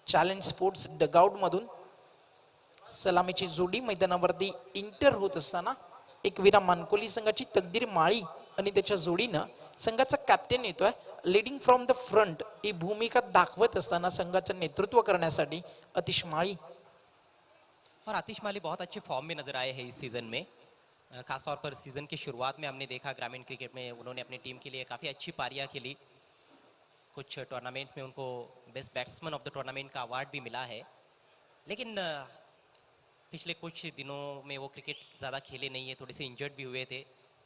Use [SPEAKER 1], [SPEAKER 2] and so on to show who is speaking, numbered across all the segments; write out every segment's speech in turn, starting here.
[SPEAKER 1] Challenge sports dugout मधून सलामीची जोडी मैदानावरती इंटर होत असताना एकवीरा मानकोली संघाची तकदीर माळी आणि त्याच्या जोडीनं संघाचा कॅप्टन येतोय लीडिंग फ्रॉम द फ्रंट ही भूमिका दाखवत असताना संघाचं नेतृत्व करण्यासाठी आतिश माळी।
[SPEAKER 2] और आतिश माली बहुत अच्छे फॉर्म में नजर आए हैं इस सीजन में। खासतौर पर सीजन की शुरुआत में हमने देखा ग्रामीण क्रिकेट में उन्होंने अपनी टीम के लिए काफ़ी अच्छी पारियां खेली। कुछ टूर्नामेंट्स में उनको best batsman of the tournament का अवार्ड भी मिला है। लेकिन पिछले कुछ दिनों में वो क्रिकेट ज़्यादा खेले नहीं है, थोड़े से इंजर्ड भी हुए थे,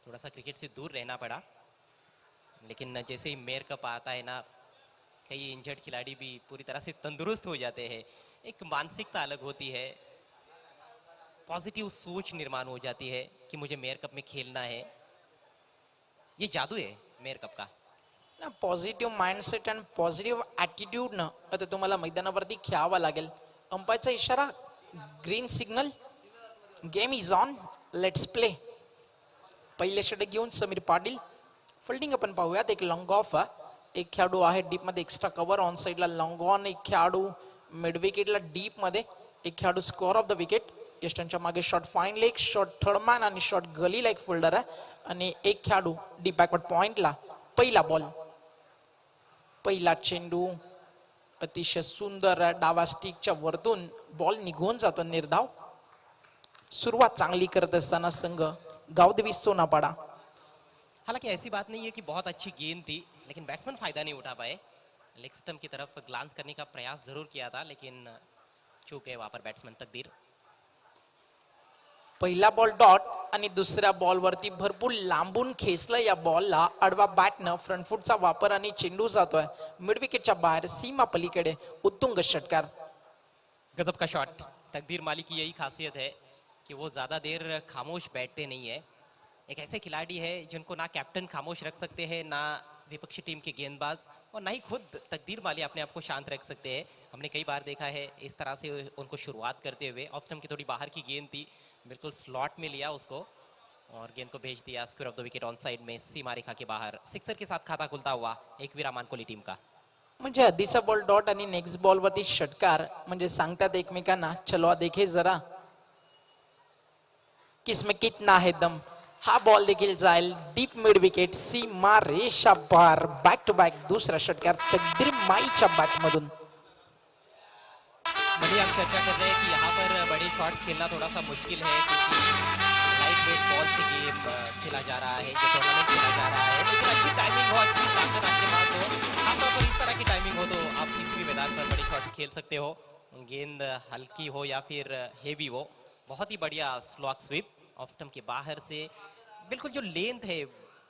[SPEAKER 2] थोड़ा सा क्रिकेट से दूर रहना पड़ा। लेकिन जैसे ही मेयर कप आता है ना, कई इंजर्ड खिलाड़ी भी पूरी तरह से तंदुरुस्त हो जाते हैं। एक मानसिकता अलग होती है, पॉजिटिव सोच निर्माण हो जाती है कि मुझे मेयर कप में खेलना है। ये जादू है मेयर कप का
[SPEAKER 1] ना, पॉझिटिव्ह माइंडसेट आणि पॉझिटिव्ह ॲटिट्यूड न आता तुम्हाला मैदानावरती खेळावा लागेल। अंपायरचा इशारा, green signal, game is on, let's play. पहिले षटक घेऊन समीर पाटील फिल्डिंग आपण पाहूयात। एक लॉंग ऑफ, एक खेळाडू आहे डीप मध्ये एक्स्ट्रा कव्हर, ऑन साइडला लॉंग ऑन, एक खेळाडू मिड विकेटला डीप मध्ये, एक खेळाडू स्कोअर ऑफ द विकेट। यष्टांच्या मागे shot fine leg, shot third man आणि शॉट गली लाईक फोल्डर आहे आणि एक खेळाडू डीप बॅकवर्ड पॉइंटला। पहिला बॉल, पहिला चेंडू अतिशय सुंदर डावा स्टिकच्या वरतून बॉल निघून जातो निर्धाव। सुरुवात चांगली करत असताना संघ गावदेवी सोनापाडा।
[SPEAKER 2] हालांकि ऐसी बात नहीं है कि बहुत अच्छी गेंद थी, लेकिन बैट्समैन फायदा नहीं उठा पाए। लेग स्टंप की तरफ ग्लांस करने का प्रयास जरूर किया था, लेकिन चूक गए वहां पर बैट्समैन तकदीर।
[SPEAKER 1] पहिला बॉल डॉट आणि दुसऱ्या बॉल वरती भरपूर लांबून खेचलं या बॉलला। आडवा बॅटनं फ्रंट फुटचा वापर आणि चेंडू जातोय मिड विकेटच्या बाहेर सीमा पलीकडे। उत्तुंग षटकार,
[SPEAKER 2] गजब का शॉट। तकदीर माली की यही खासियत है कि वो ज्यादा देर खामोश बैठते नहीं है। एक ऐसे खिलाड़ी है जिनको ना कैप्टन खामोश रख सकते हैं, ना विपक्षी टीम के गेंदबाज, और ना ही खुद तकदीर माली अपने आप को शांत रख सकते हैं। हमने कई बार देखा है इस तरह से उनको शुरुआत करते हुए। ऑफ स्टंप की थोड़ी बाहर की गेंद थी, बिल्कुल स्लॉट में लिया उसको और गेंद को भेज दिया square of the wicket on side में, सीमा रेखा के बाहर। सिक्सर के साथ खाता खुलता हुआ एकवीरा मानकोली टीम का।
[SPEAKER 1] म्हणजे आधीचा बॉल डॉट आणि नेक्स्ट बॉल वरती षटकार, म्हणजे सांगतात एकमेकांना चलो देखे जरा किसमें कितना है दम। हा बॉल देखील जाईल डीप मिड विकेट, सीमा रेषा बार। बॅक टू बॅक दुसरा षटकार तकदीर माईच्या बॅट मधून।
[SPEAKER 2] वही हम चर्चा कर रहे हैं कि यहाँ पर बड़े शॉट्स खेलना थोड़ा सा मुश्किल है, क्योंकि लाइट वेट बॉल से गेम खेला जा रहा है, जो टूर्नामेंट खेला जा रहा है। लेकिन अच्छी टाइमिंग हो, अच्छी ताकत आपके पास हो, खासतौर पर इस तरह की टाइमिंग हो तो आप किसी भी मैदान पर बड़े शॉट्स खेल सकते हो। गेंद हल्की हो या फिर हेवी हो। बहुत ही बढ़िया स्लॉक स्वीप ऑफ स्टंप के बाहर से। बिल्कुल जो लेंथ है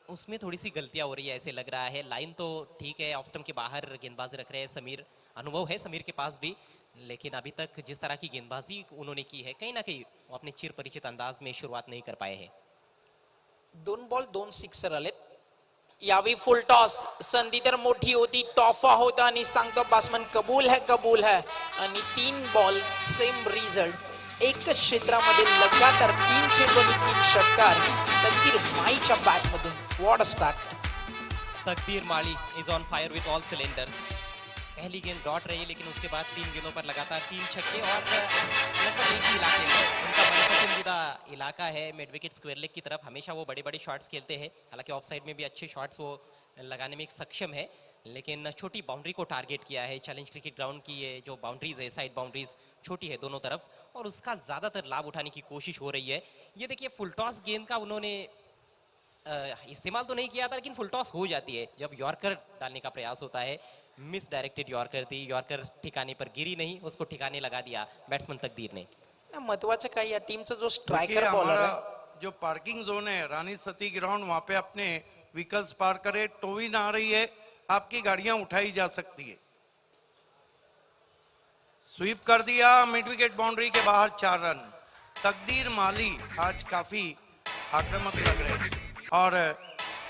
[SPEAKER 2] उसमें थोड़ी सी गलतियां हो रही है ऐसे लग रहा है। लाइन तो ठीक है, ऑफ स्टंप के बाहर गेंदबाजी रख रहे हैं समीर, अनुभव है समीर के पास भी, लेकिन अभी तक जिस तरह की गेंदबाजी उन्होंने की है कहीं ना कहीं वो अपने चिर परिचित अंदाज में शुरुआत नहीं कर पाए हैं।
[SPEAKER 1] 2 बॉल 2 सिक्सर आलेत यावी। फुल टॉस, संधी तर मोठी होती, तोफा होता आणि सांगतो बॅट्समन कबूल है कबूल है। आणि 3 बॉल सेम रिझल्ट, एकच क्षेत्रामध्ये लगातार 3 चेंडू आणि 3 षटकार तकदीर माईच्या बॅट मधून। What a start.
[SPEAKER 2] Takdir Mali is on fire with all cylinders. पहली गेंद डॉट रही, लेकिन उसके बाद 3 गेंदों पर लगातार 3 छक्के और लगभग एक ही इलाके में उनका मनपसंदीदा इलाका है मिड विकेट स्क्वायर लेग की तरफ। हमेशा वो बड़े बड़े शॉट्स खेलते हैं, हालांकि ऑफ साइड में भी अच्छे शॉट्स वो लगाने में सक्षम है, लेकिन छोटी बाउंड्री को टारगेट किया है। चैलेंज क्रिकेट ग्राउंड की ये जो बाउंड्रीज है, साइड बाउंड्रीज छोटी है दोनों तरफ, और उसका ज्यादातर लाभ उठाने की कोशिश हो रही है। ये देखिए फुल टॉस गेंद का उन्होंने इस्तेमाल तो नहीं किया था, लेकिन फुल टॉस हो जाती है जब यॉर्कर डालने का प्रयास होता है। मिस डायरेक्टेड यॉर्कर थी, यॉर्कर ठिकाने पर गिरी नहीं, उसको ठिकाने लगा दिया बैट्समैन तकदीर ने।
[SPEAKER 1] महत्वाचं काय, या टीमचा जो स्ट्राइकर बॉलर है,
[SPEAKER 3] जो पार्किंग जोन है रानी सती ग्राउंड, वहां पे अपने व्हीकल्स पार्क करे। टोविन आ रही है, आपकी गाड़ियां उठाई जा सकती है। स्वीप कर दिया मिड विकेट बाउंड्री के बाहर, 4 रन। तकदीर माली आज काफी आक्रामक लग रहे हैं। और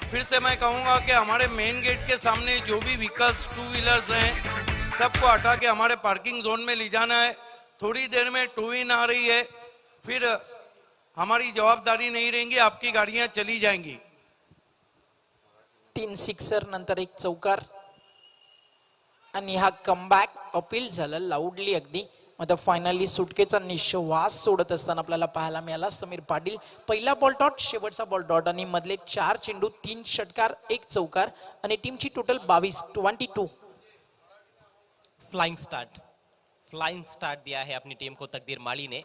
[SPEAKER 3] फिर से मैं कहूंगा कि हमारे मेन गेट के सामने जो भी व्हीकल्स 2 व्हीलर्स हैं सबको हटा के हमारे पार्किंग जोन में ले जाना है। थोड़ी देर में टोविन आ रही है, फिर हमारी जवाबदारी नहीं रहेंगी, आपकी गाड़ियां चली जाएंगी।
[SPEAKER 1] 3 सिक्सर नंतर एक चौकार। आणि हा कमबॅक अपील झालं लाऊडली अगदी. आता फायनली सुटकेचा निश्वास सोडत असताना आपल्याला पाहायला मिळाला समीर पाटील. पहिला बॉल डॉट, शेवटचा बॉल डॉट आणि मधले 4 चेंडू, 3 षटकार, 1 चौकार आणि टीमची टोटल 22
[SPEAKER 2] फ्लाइंग स्टार्ट दिया है अपनी टीम को तकदीर माली ने.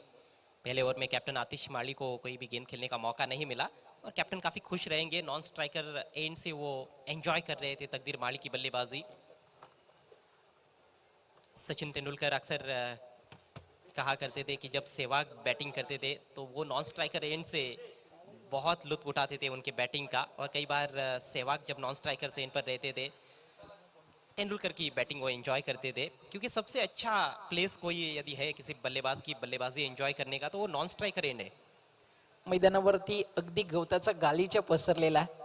[SPEAKER 2] पहले ओवर में कैप्टन आतिश माली को कोई भी गेंद खेलने का मौका नहीं मिला और कैप्टन काफी खुश रहेंगे. नॉन स्ट्राइकर एंड से वो एंजॉय कर रहे थे तकदीर माली की बल्लेबाजी. सचिन तेंदुलकर अक्सर कहा करते थे कि जब सहवाग बैटिंग करते थे तो वो नॉन स्ट्राइकर एंड से बहुत लुत्फ उठाते थे उनके बैटिंग का. और कई बार सहवाग जब नॉन स्ट्राइकर से एंड पर रहते थे तेंदुलकर की बैटिंग वो एंजॉय करते थे. क्योंकि सबसे अच्छा प्लेस कोई यदि है किसी बल्लेबाज की बल्लेबाजी एंजॉय करने का तो वो नॉन स्ट्राइकर एंड है.
[SPEAKER 1] मैदानावरती अगदी गवताचा गालीच्या पसरलेला आहे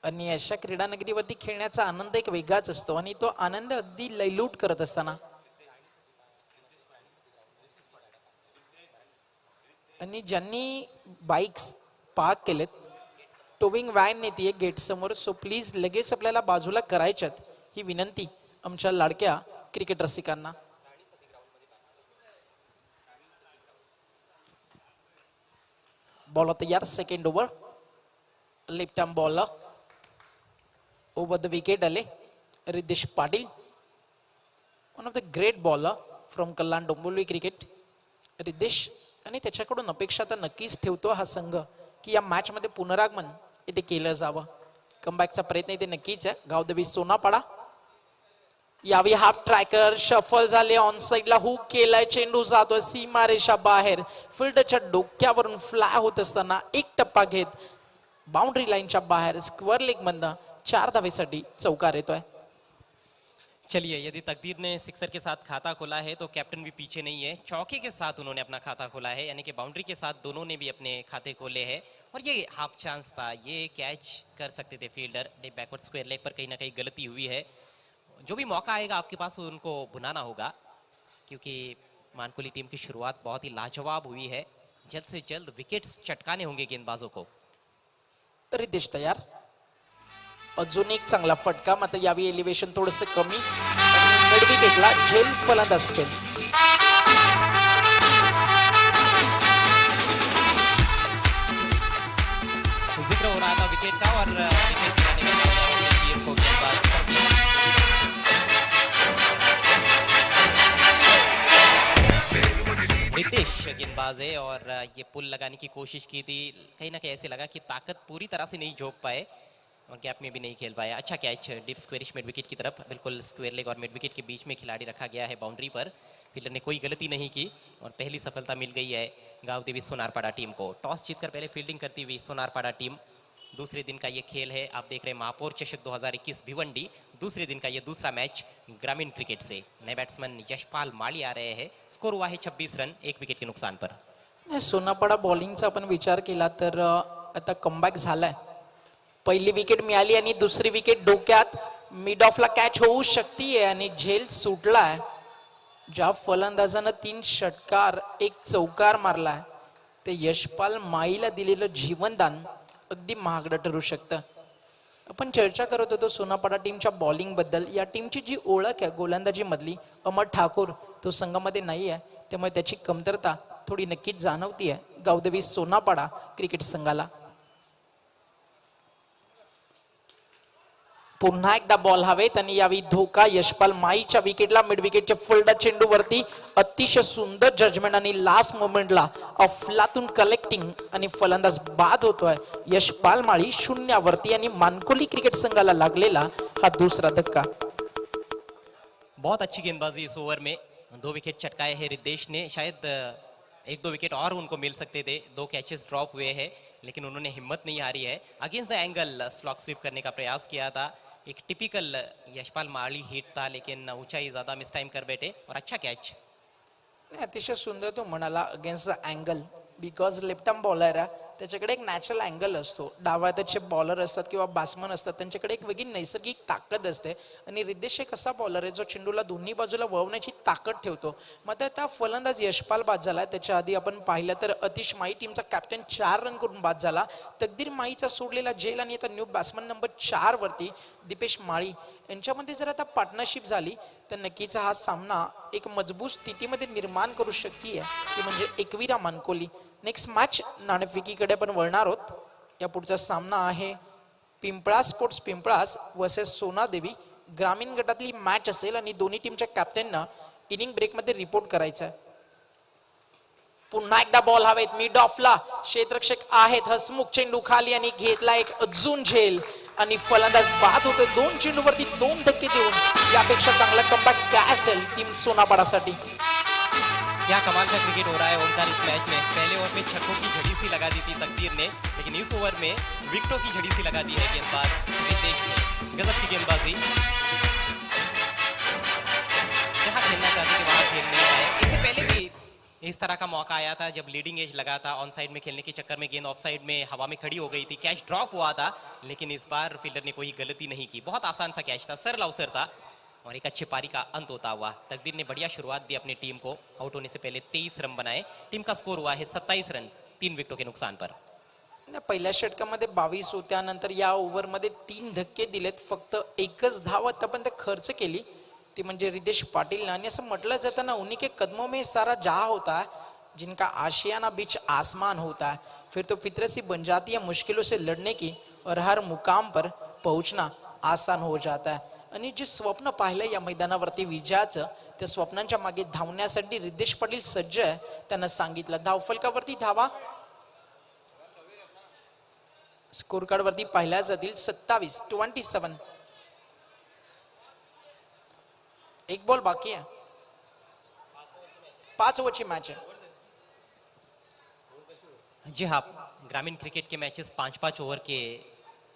[SPEAKER 1] आणि अशा क्रीडा नगरीवरती खेळण्याचा आनंद एक वेगळाच असतो आणि तो आनंद अगदी लयलूट करत असताना आणि ज्यांनी बाईक्स पार्क केलेत टोविंग व्हॅन नेतीये गेट समोर. सो प्लीज लगेच आपल्याला बाजूला करायच्यात ही विनंती आमच्या लाडक्या क्रिकेट रसिकांना. बॉल तयार, second over. Left arm bowler over the wicket आले Riddhesh Patil, one of the great bowler from Kalyan Dombivli cricket. Riddhesh आणि त्याच्याकडून अपेक्षा तर नक्कीच ठेवतो हा संघ की या मॅच मध्ये पुनरागमन इथे केलं जावं. कमबॅकचा प्रयत्न इथे नक्कीच आहे. गावदेवी सोनापाडा यावी हाफ ट्रॅकर शफल झाले, ऑन साइडला हुक केलाय, चेंडू जातोय सीमारेषा बाहेर. फिल्डच्या डोक्यावरून फ्लाय होत असताना एक टप्पा घेत बाउंड्री लाईनच्या बाहेर स्क्वेअर लेग मधनं 4 धावेसाठी चौकार येतोय.
[SPEAKER 2] चलिए, यदि तकदीर ने सिक्सर के साथ खाता खोला है तो कैप्टन भी पीछे नहीं है. चौके के साथ उन्होंने अपना खाता खोला है, यानी कि बाउंड्री के साथ दोनों ने भी अपने खाते खोले हैं. और ये हाफ चांस था, ये कैच कर सकते थे फील्डर. बैकवर्ड स्क्वायर लेग पर कहीं ना कहीं गलती हुई है. जो भी मौका आएगा आपके पास उनको भुनाना होगा क्योंकि मानकोली टीम की शुरुआत बहुत ही लाजवाब हुई है. जल्द से जल्द विकेट्स चटकाने होंगे गेंदबाजों को.
[SPEAKER 1] रिद्धेश तयार, अजून एक चांगला फटका. मात्र यावी एलिव्हेशन थोडस कमी आणि मिड विकेटला झेल फलंदाज फेल.
[SPEAKER 2] जिक्र हो रहा था विकेट का और विकेट गिराने के बाद टीम को गेंदबाज रितेश गेंदबाज है और ये पुल लगाने की कोशिश की थी. कहीं ना कहीं ऐसे लगा कि ताकत पूरी तरह से नहीं झोंक पाए और गैप में भी नहीं खेल पाया. अच्छा कैच डीप स्क्वेयरिश मिड विकेट की तरफ, बिल्कुल स्क्वेयर लेग और मिड विकेट के बीच में खिलाड़ी रखा गया है बाउंड्री पर. फील्डर ने कोई गलती नहीं की और पहली सफलता मिल गई है गांवदेवी सोनारपाड़ा टीम को. टॉस जीतकर पहले फील्डिंग करती हुई सोनारपाड़ा टीम. दूसरे दिन का ये खेल है, आप देख रहे हैं महापौर चषक 2021 भिवंडी. दूसरे दिन का ये दूसरा मैच ग्रामीण क्रिकेट से. नए बैट्समैन यशपाल माली आ रहे हैं. स्कोर हुआ है 26 रन 1 विकेट के नुकसान पर.
[SPEAKER 1] सोनापाडा बॉलिंगचा आपण विचार केला तर आता कमबॅक झालाय. पहिली विकेट मिळाली आणि दुसरी विकेट डोक्यात मिड ऑफला कॅच होऊ शकते आणि झेल सुटलाय. ज्या फलंदाजानं 3 षटकार 1 चौकार मारलाय ते यशपाल माईला दिलेलं जीवनदान अगदी महागडं ठरू शकतं. आपण चर्चा करत होतो सोनापाडा टीमच्या बॉलिंग बद्दल. या टीमची जी ओळख आहे गोलंदाजी मधली, अमर ठाकूर तो संघामध्ये नाही आहे, त्यामुळे त्याची कमतरता थोडी नक्कीच जाणवतीये गावदेवी सोनापाडा क्रिकेट संघाला. पुन्हा एकदा बॉल हवेत आणि यावेळी धोका यशपाल माईच्या विकेटला. मिड विकेटच्या फुलडा चेंडू वरती अतिशय सुंदर जजमेंट आणि लास्ट मोमेंटला अफलातून कलेक्टिंग आणि फलंदाज बाद होतोय. यशपाल माळी 0वरती आणि मानकोली क्रिकेट संघाला लागलेला हा दुसरा धक्का.
[SPEAKER 2] बहुत अच्छी गेंदबाजी इस ओवर में. 2 विकेट चटकाए हैं रिद्धेश ने. शायद 1-2 विकेट और उनको मिल सकते थे. 2 कैचेस ड्रॉप हुए हैं लेकिन उन्होंने हिम्मत नहीं हारी है. Against the angle slog sweep करने का प्रयास किया था. एक टिपिकल यशपाल माली हिट था लेकिन ऊंचाई ज्यादा मिस टाइम कर बैठे और अच्छा कैच.
[SPEAKER 1] अतिशय सुंदर तो म्हणाला against the angle, because left arm bowler आहे त्याच्याकडे एक नॅचरल अँगल असतो. डाव्या हाताचे बॉलर असतात किंवा बॅट्समन असतात त्यांच्याकडे एक वेगळी नैसर्गिक ताकद असते आणि रिद्धेश एक असा बॉलर आहे जो चेंडूला दोन्ही बाजूला वळवण्याची ताकद ठेवतो. मग आता फलंदाज यशपाल बाद झाला. त्याच्या आधी आपण पाहिलं तर अतिश माई टीमचा कॅप्टन 4 रन करून बाद झाला. तकदीर माईचा सोडलेला झेल आणि आता न्यू बॅट्समन नंबर 4 वरती दीपेश माळी यांच्यामध्ये जर आता पार्टनरशिप झाली तर नक्कीच हा सामना एक मजबूत स्थितीमध्ये निर्माण करू शकते ती म्हणजे एकविरा मानकोली. नेक्स्ट मॅच नाणेफेकीकडे पण वळणार आहोत. या पुढचा सामना आहे पिंपळास स्पोर्ट्स पिंपळास वर्सेस सोना देवी. ग्रामीण गटातली मॅच असेल आणि दोन्ही टीमच्या कॅप्टनना इनिंग ब्रेकमध्ये रिपोर्ट करायचा आहे. पुन्हा एकदा बॉल हवेत मिड ऑफला क्षेत्ररक्षक आहेत हसमुख. चेंडू खाली आणि घेतला एक अजून झेल आणि फलंदाज बाद होतो. 2 चेंडूवरती 2 धक्के देऊन यापेक्षा चांगला कमबॅक काय असेल टीम सोनापाडासाठी.
[SPEAKER 2] क्या कमाल का क्रिकेट हो रहा है ओमकार इस मैच में. पहले ओवर में छक्कों की झड़ी सी लगा दी थी तकदीर ने, लेकिन इस ओवर में विकेटों की झड़ी सी लगा दी है गेंदबाज रितेश ने. गजब की गेंदबाजी. जहां खेलना चाहते थे वहां खेल नहीं पाए. इससे पहले भी इस तरह का मौका आया था जब लीडिंग एज लगा था, ऑन साइड में खेलने के चक्कर में गेंद ऑफ साइड में हवा में खड़ी हो गई थी, कैच ड्रॉप हुआ था, लेकिन इस बार फील्डर ने कोई गलती नहीं की. बहुत आसान सा कैच था, सरल अवसर था और एक अच्छी पारी का अंत होता हुआ. तकदीर ने बढ़िया शुरुआत दी अपनी टीम को. आउट होने से पहले 23 रन बनाए. टीम का स्कोर हुआ है 27 रन 3 विकेटों के नुकसान पर.
[SPEAKER 1] पहिल्या षटकामध्ये 22 होत्या. नंतर या ओव्हरमध्ये 3 धक्के दिलेत. फक्त एकच धाव आतापर्यंत खर्च केली ती म्हणजे रितेश पाटील. आणि असं म्हटलं जातं ना उन्हीं के कदमों में सारा जहां होता है, जिनका आशियाना बीच आसमान होता है, फिर तो फितरत सी बन जाती है मुश्किलों से लड़ने की और हर मुकाम पर पहुंचना आसान हो जाता है. आणि जे स्वप्न पाहिलं या मैदानावरती विजयाचं, त्या स्वप्नांच्या मागे धावण्यासाठी रितेश पाटील सज्ज आहे. त्यानं सांगितलं धावफलकावरती धावा स्कोर कार्ड वरती पाहिल्या जातील 27. एक बॉल बाकी आहे. 5 ओव्हरची मॅच आहे.
[SPEAKER 2] जी हाँ, ग्रामीण क्रिकेट के मैचेस 5-5 ओवर के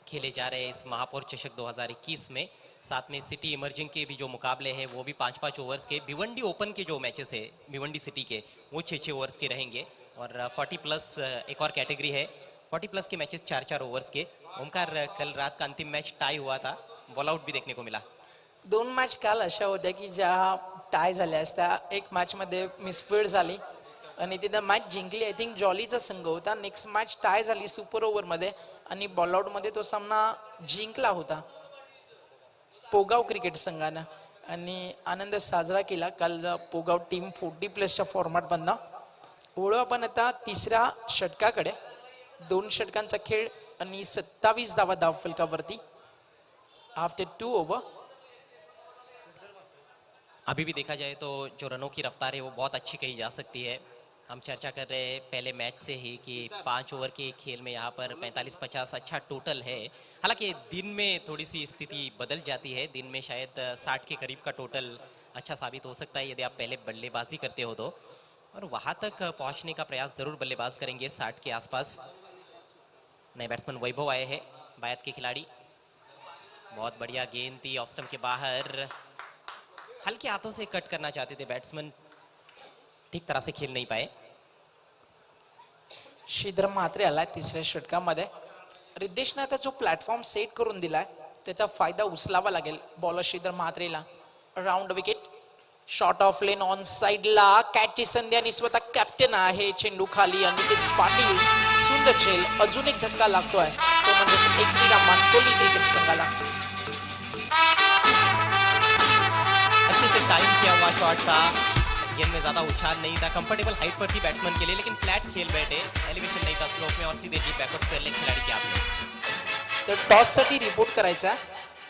[SPEAKER 2] खेले जा रहे हैं इस महापौर चषक 2021 में. साथ में सिटी इमर्जिंग के भी जो मुकाबले हैं वो भी 5-5 ओवर्स के. भिवंडी ओपन के जो मैचेस है भिवंडी सिटी के वो 6-6 ओवर्स के रहेंगे. और 40 प्लस एक और कैटेगरी है, 40 प्लस के मैचेस 4-4 ओवर्स के. ओमकार, कल रात का अंतिम मैच टाई हुआ था, बॉल आउट भी देखने को मिला.
[SPEAKER 1] 2 मॅच काल अशा होत्या की ज्या टाय झाल्या असत्या. एक मॅच मध्ये मिसफील्ड झाली आणि तिथं मॅच जिंकली. आय थिंक जॉलीचा संघ होता. नेक्स्ट मॅच टाय झाली सुपर ओव्हर मध्ये आणि बॉल आउट मध्ये तो सामना जिंकला होता पोगाव क्रिकेट संघानं. आणि आनंद साजरा केला काल पोगाव टीम 40 प्लसच्या फॉर्मॅट मधनं. वळू आपण आता तिसऱ्या षटकाकडे. 2 षटकांचा खेळ आणि 27 धावा धावफलकावरती आफ्टर 2 ओव्हर.
[SPEAKER 2] अभी भी देखा जाए तो जो रनों की रफ्तार है वो बहुत अच्छी कही जा सकती है. हम चर्चा कर रहे हैं पहले मैच से ही कि 5 ओवर के खेल में यहाँ पर 45-50 अच्छा टोटल है. हालांकि दिन में थोड़ी सी स्थिति बदल जाती है. दिन में शायद 60 के करीब का टोटल अच्छा साबित हो सकता है यदि आप पहले बल्लेबाजी करते हो तो. और वहाँ तक पहुँचने का प्रयास ज़रूर बल्लेबाज करेंगे 60 के आसपास. नए बैट्समैन वैभव आए हैं, बायत के खिलाड़ी. बहुत बढ़िया गेंद थी ऑफ स्टंप के बाहर. हल्के हाथों से कट करना चाहते थे बैट्समैन, ठीक तरह से खेल नहीं पाए.
[SPEAKER 1] श्रीधर म्हात्रे आलाय तिसऱ्या षटकामध्ये. रितेशने आता जो प्लॅटफॉर्म सेट करून दिलाय त्याचा फायदा उचलावा लागेल बॉलर श्रीधर म्हात्रेला. Round wicket, shot off lane on साइडला कॅचची संधी आणि स्वतः कॅप्टन आहे. चेंडू खाली अनिकेत पाटील. सुंदर झेल. अजून एक धक्का लागतोय तो म्हणजे एकविरा मानकोली क्रिकेट संघाला.
[SPEAKER 2] अच्छे से टाइम किया हुआ शॉट था. गेंद में ज्यादा उछाल नहीं था, कंफर्टेबल हाइट पर थी बैट्समैन के लिए, लेकिन फ्लैट खेल बैठे. एलिवेशन नहीं था स्ट्रोक में और सीधे डीप बैकवर्ड स्क्वायर लेग खिलाड़ी के आपने.
[SPEAKER 1] तर टॉस साठी रिपोर्ट करायचा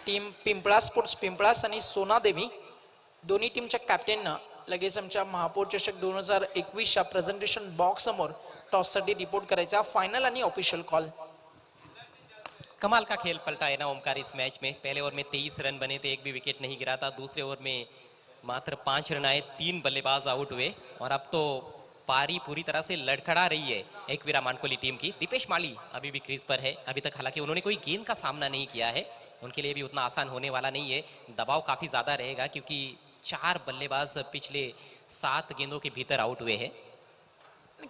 [SPEAKER 1] टीम पिंपळा स्पोर्ट्स पिंपळास आणि सोना देवी. दोन्ही टीमच्या कॅप्टननं लगेच आमच्या महापौर चषक 2021च्या प्रेझेंटेशन बॉक्स समोर टॉस साठी रिपोर्ट करायचा. फायनल आणि ऑफिशियल कॉल.
[SPEAKER 2] कमाल का खेल पलटा है ना ओमकार इस मैच में. पहले ओवर में 23 रन बने थे, एक भी विकेट नहीं गिरा था. दूसरे ओवर में मात्र 5 रन आए, 3 बल्लेबाज आउट हुए. और अब तो पारी पूरी तरह से लड़खड़ा रही है एकविरा मानकोली टीम की. दीपेश माली अभी भी क्रीज पर है. अभी तक हालांकि उन्होंने कोई गेंद का सामना नहीं किया है. उनके लिए भी उतना आसान होने वाला नहीं है. दबाव काफी ज्यादा रहेगा क्योंकि 4 बल्लेबाज पिछले 7 गेंदों के भीतर आउट हुए हैं.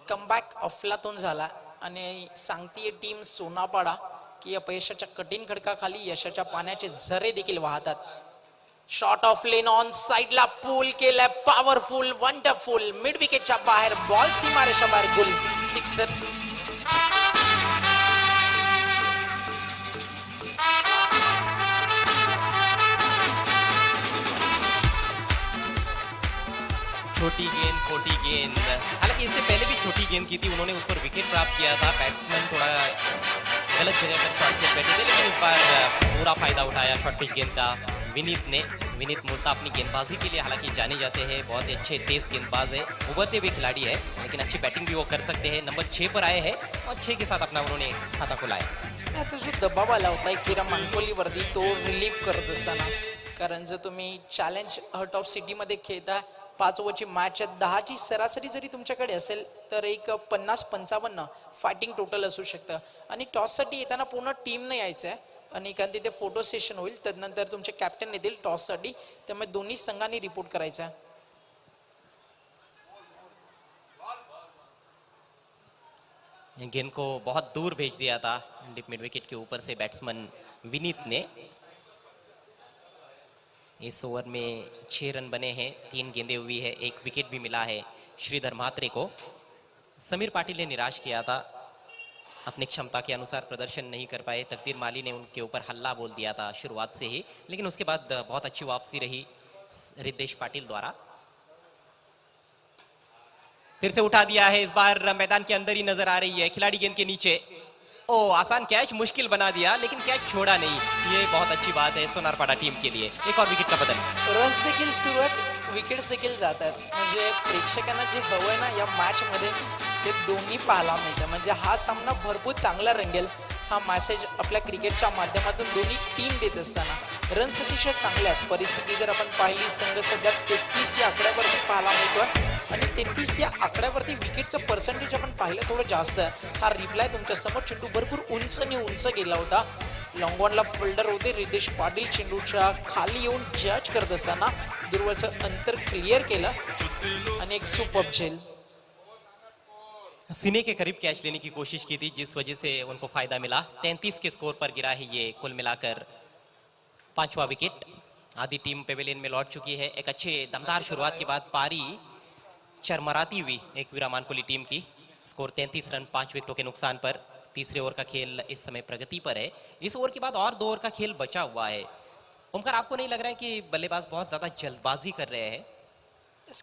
[SPEAKER 1] कमबॅक अफलातून झाला आणि सांगतीये टीम सोनापाडा की अपयशाच्या कठीण खडकाखाली यशाच्या पाण्याचे झरे देखील वाहतात. शॉट ऑफ लेन ऑन साइडला पूल केलाय. Powerful, wonderful. मिड विकेटच्या बाहेर बॉल सीमारेषा बाहेर गुल. सिक्सर.
[SPEAKER 2] छोटी गेंद खोटी गेंद, हालांकि इससे पहले भी छोटी गेंद की थी, उन्होंने उस पर विकेट प्राप्त किया था। बैट्समैन थोड़ा गलत जगह पर शॉर्ट पिच बैठे थे, लेकिन इस बार पूरा फायदा उठाया शॉर्ट पिच गेंद का विनीत ने। विनीत मूलतः अपनी गेंदबाजी के लिए हालांकि जाने जाते हैं, बहुत ही अच्छे तेज गेंदबाज है, उभरते हुए खिलाड़ी है, लेकिन अच्छी बैटिंग भी वो कर सकते हैं। नंबर 6 पर आए हैं और 6 के साथ अपना उन्होंने खाता खुलाया।
[SPEAKER 1] तो जो दबाव आला होता किरा मानकोलीवरती तो रिलीफ करत असताना, कारण जर तुम्ही चॅलेंज हर्ट ऑफ सिटीमध्ये खेळता, 5 ओव्हरची मॅच आहे, 10ची सरासरी जरी तुमच्याकडे असेल तर एक 50-55 फायटिंग टोटल असू शकतं आणि टॉससाठी येताना पूर्ण टीमने यायचं आहे आणि एखादी तिथे फोटो सेशन होईल, त्यानंतर तुमचे कॅप्टन येतील टॉससाठी, त्यामुळे दोन्ही संघांनी रिपोर्ट करायचा आहे.
[SPEAKER 2] गेंद को बहुत दूर भेज दिया था डीप मिड विकेट के ऊपर से बैट्समैन विनीत ने। इस ओवर में 6 रन बने हैं, 3 गेंदें हुई है, 1 विकेट भी मिला है श्रीधर म्हात्रे को। समीर पाटिल ने निराश किया था, अपनी क्षमता के अनुसार प्रदर्शन नहीं कर पाए। तकदीर माली ने उनके ऊपर हल्ला बोल दिया था शुरुआत से ही, लेकिन उसके बाद बहुत अच्छी वापसी रही रिद्धेश पाटिल द्वारा। फिर से उठा दिया है, इस बार मैदान के अंदर ही नजर आ रही है, खिलाड़ी गेंद के नीचे। ओ आसान कैच, मुश्किल बना दिया, लेकिन कैच छोड़ा नहीं, ये बहुत अच्छी बात है सोनारपाडा टीम के लिए। एक और विकेट का बदल,
[SPEAKER 1] रन्स देखील सुरुवात, विकेट्स देखील जातात, म्हणजे प्रेक्षकांना जे हवंय ना या मॅच मध्ये ते दोन्ही पाहायला मिळतं. म्हणजे हा सामना भरपूर चांगला रंगेल, हा मेसेज आपल्या क्रिकेटच्या माध्यमातून दोन्ही टीम देत असताना रन्स अतिशय चांगले आहेत. परिस्थिती जर आपण पाहिली, संघ सध्या 33 या आकड्यावरती पाहायला मिळतोय आणि 33 या आकड्यावरती विकेटचं पर्सेंटेज आपण पाहिलं थोडं जास्त आहे. हा रिप्लाय तुमच्या समोर, चेंडू भरपूर उंच आणि उंच गेला होता, लॉंगॉनला फिल्डर होते रिद्धेश पाटील, चेंडूच्या खाली येऊन जज करत असताना दूरवरचं अंतर क्लिअर केलं आणि एक सुपर्ब झेल.
[SPEAKER 2] सीने के करीब कैच लेने की कोशिश की थी, जिस वजह से उनको फायदा मिला। 33 के स्कोर पर गिरा है ये कुल मिलाकर 5वां विकेट। आधी टीम पेवेलियन में लौट चुकी है। एक अच्छे दमदार शुरुआत के बाद पारी चरमराती हुई एक विरामान कोहली टीम की। स्कोर 33 रन 5 विकेटों के नुकसान पर। तीसरे ओवर का खेल इस समय प्रगति पर है। इस ओवर के बाद और 2 ओवर का खेल बचा हुआ है। ओमकार, आपको नहीं लग रहा है कि बल्लेबाज बहुत ज्यादा जल्दबाजी कर रहे हैं?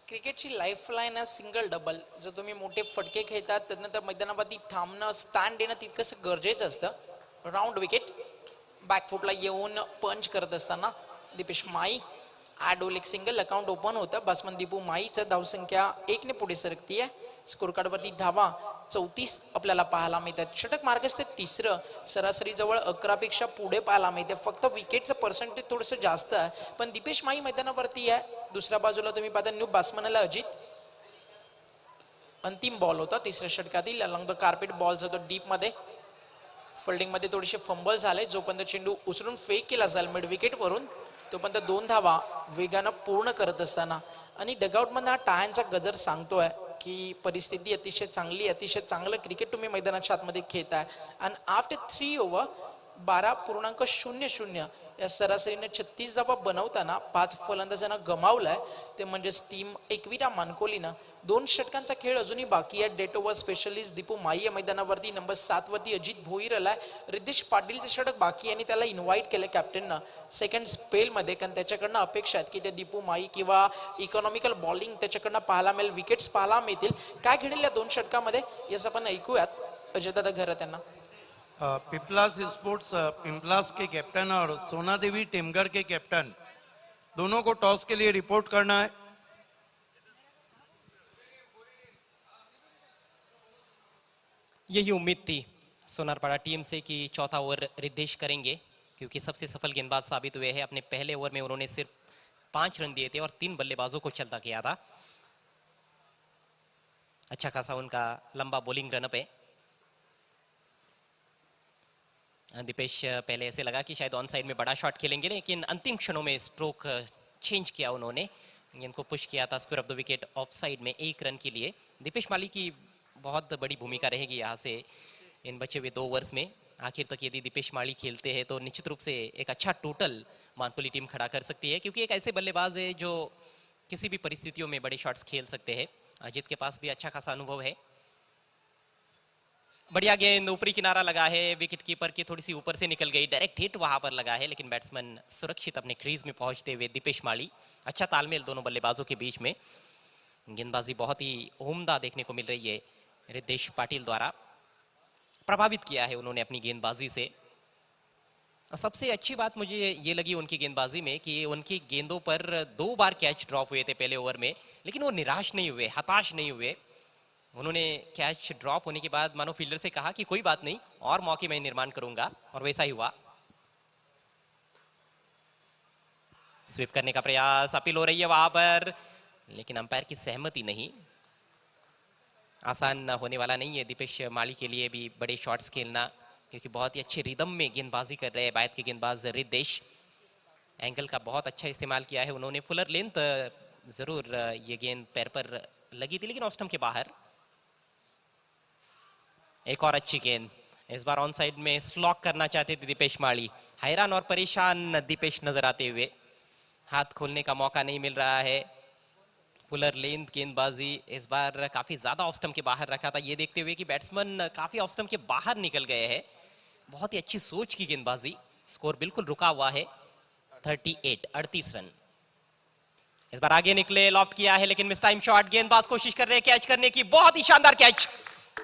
[SPEAKER 1] क्रिकेटची लाईफलाईन आहे सिंगल डबल. जर तुम्ही मोठे फटके खेळतात त्यानंतर मैदानावरती थांबणं, स्टँड देणं तितकंसं गरजेचं असतं. राऊंड विकेट, बॅकफुटला येऊन पंच करत असताना दीपेश माई ॲडोलिक सिंगल, अकाउंट ओपन होतं. बॅट्समन दीपू माईचं धावसंख्या 1 ने पुढे सरकती आहे. स्कोर कार्डवरती धावा 34 आपल्याला पाहायला मिळतात. षटक मार्गस्थ ते तिसरं, सरासरी जवळ 11 पेक्षा पुढे पाहायला मिळते. फक्त विकेटचं पर्सेंटेज थोडंसं जास्त आहे, पण दीपेश माई मैदानावरती आहे. दुसऱ्या बाजूला तुम्ही पाहता न्यू बॅट्समनला अजित. अंतिम बॉल होता तिसऱ्या षटकातील, अलॉंग द कार्पेट बॉल जातो डीप मध्ये. फिल्डिंग मध्ये थोडेसे फंबल झाले. जोपर्यंत चेंडू उचलून फेक केला जाईल मिड विकेट वरून, तोपर्यंत 2 धावा वेगानं पूर्ण करत असताना आणि डगआउट मध्ये हा टाळ्यांचा गजर सांगतोय की परिस्थिती अतिशय चांगली, अतिशय चांगलं क्रिकेट तुम्ही मैदानाच्या आतमध्ये खेळताय. आणि आफ्टर 3 ओव्हर 12.00 या सरासरीने 36 धावा बनवताना 5 फलंदाजांना गमावलाय. ते म्हणजेच टीम एकविरा मानकोलीनं 2 षटकांचा खेळ अजूनही बाकी आहे. डेट ओव्हर स्पेशलिस्ट दीपू माई या मैदानावरती. नंबर 7 वरती अजित भोईर आलाय. रिद्धेश पाटीलचं षटक बाकी आहे आणि त्याला इन्व्हाइट केलं कॅप्टननं सेकंड स्पेल मध्ये, कारण त्याच्याकडनं अपेक्षा आहेत की ते दीपू माई किंवा इकॉनॉमिकल बॉलिंग त्याच्याकडनं पाहायला मिळेल, विकेट्स पाहायला मिळतील. काय घडेल या 2 षटकामध्ये याच आपण ऐकूयात अजयदादा घरत त्यांना.
[SPEAKER 3] पिपलास स्पोर्ट्स पिंपलास के कैप्टन और सोना देवी टेमगर के कैप्टन दोनों को टॉस के लिए रिपोर्ट करना है.
[SPEAKER 2] यही उम्मीद थी सोनारपाड़ा टीम से कि चौथा ओवर रिद्धेश करेंगे, क्योंकि सबसे सफल गेंदबाज साबित हुए हैं. अपने पहले ओवर में उन्होंने सिर्फ 5 रन दिए थे और 3 बल्लेबाजों को चलता किया था. अच्छा खासा उनका लंबा बॉलिंग रनअप है. दीपेश पहले ऐसे लगा कि शायद ऑन साइड में बड़ा शॉट खेलेंगे, लेकिन अंतिम क्षणों में स्ट्रोक चेंज किया उन्होंने, इनको पुश किया था square of the wicket of side में 1 रन के लिए. दीपेश माली की बहुत बड़ी भूमिका रहेगी यहाँ से इन बचे हुए 2 ओवर्स में. आखिर तक यदि दीपेश माली खेलते हैं तो निश्चित रूप से एक अच्छा टोटल मानकोली टीम खड़ा कर सकती है, क्योंकि एक ऐसे बल्लेबाज है जो किसी भी परिस्थितियों में बड़े शॉट्स खेल सकते हैं. अजित के पास भी अच्छा खासा अनुभव है. बढ़िया गेंद, ऊपरी किनारा लगा है, विकेट कीपर की थोड़ी सी ऊपर से निकल गई, डायरेक्ट हिट वहां पर लगा है, लेकिन बैट्समैन सुरक्षित अपने क्रीज में पहुंचते हुए दीपेश माली. अच्छा तालमेल दोनों बल्लेबाजों के बीच में. गेंदबाजी बहुत ही उम्दा देखने को मिल रही है रिद्धेश पाटिल द्वारा। प्रभावित किया है उन्होंने अपनी गेंदबाजी से। और सबसे अच्छी बात मुझे ये लगी उनकी गेंदबाजी में कि उनकी गेंदों पर 2 बार कैच ड्रॉप हुए थे पहले ओवर में, लेकिन वो निराश नहीं हुए, हताश नहीं हुए। उन्होंने कैच ड्रॉप होने के बाद मानो फील्डर से कहा कि कोई बात नहीं, और मौके मैं निर्माण करूंगा, और वैसा ही हुआ। स्वीप करने का प्रयास, अपील हो रही है वहां पर, लेकिन अंपायर की सहमति नहीं। आसान होने वाला नहीं है दीपेश माली के लिए भी बड़े शॉट्स खेलना, क्योंकि बहुत ही अच्छे रिदम में गेंदबाजी कर रहे हैं बायत के गेंदबाज रिद्धेश। एंगल का बहुत अच्छा इस्तेमाल किया है उन्होंने। फुलर लेंथ जरूर ये गेंद पैर पर लगी थी, लेकिन ऑफ स्टंप के बाहर। एक और अच्छी गेंद, इस बार ऑन साइड में स्लॉक करना चाहते थे दीपेश माली। हैरान और परेशान दीपेश नजर आते हुए, हाथ खोलने का मौका नहीं मिल रहा है। फुलर लेंथ गेंदबाजी इस बार काफी ज्यादा ऑफ स्टंप के बाहर रखा था, ये देखते हुए कि बैट्समैन काफी ऑफ स्टंप के बाहर निकल गए हैं। बहुत ही अच्छी सोच की गेंदबाजी। स्कोर बिल्कुल रुका हुआ है 38 रन। इस बार आगे निकले, लॉफ्ट किया है, लेकिन मिस टाइम शॉट। गेंदबाज कोशिश कर रहे हैं कैच करने की, बहुत ही शानदार कैच,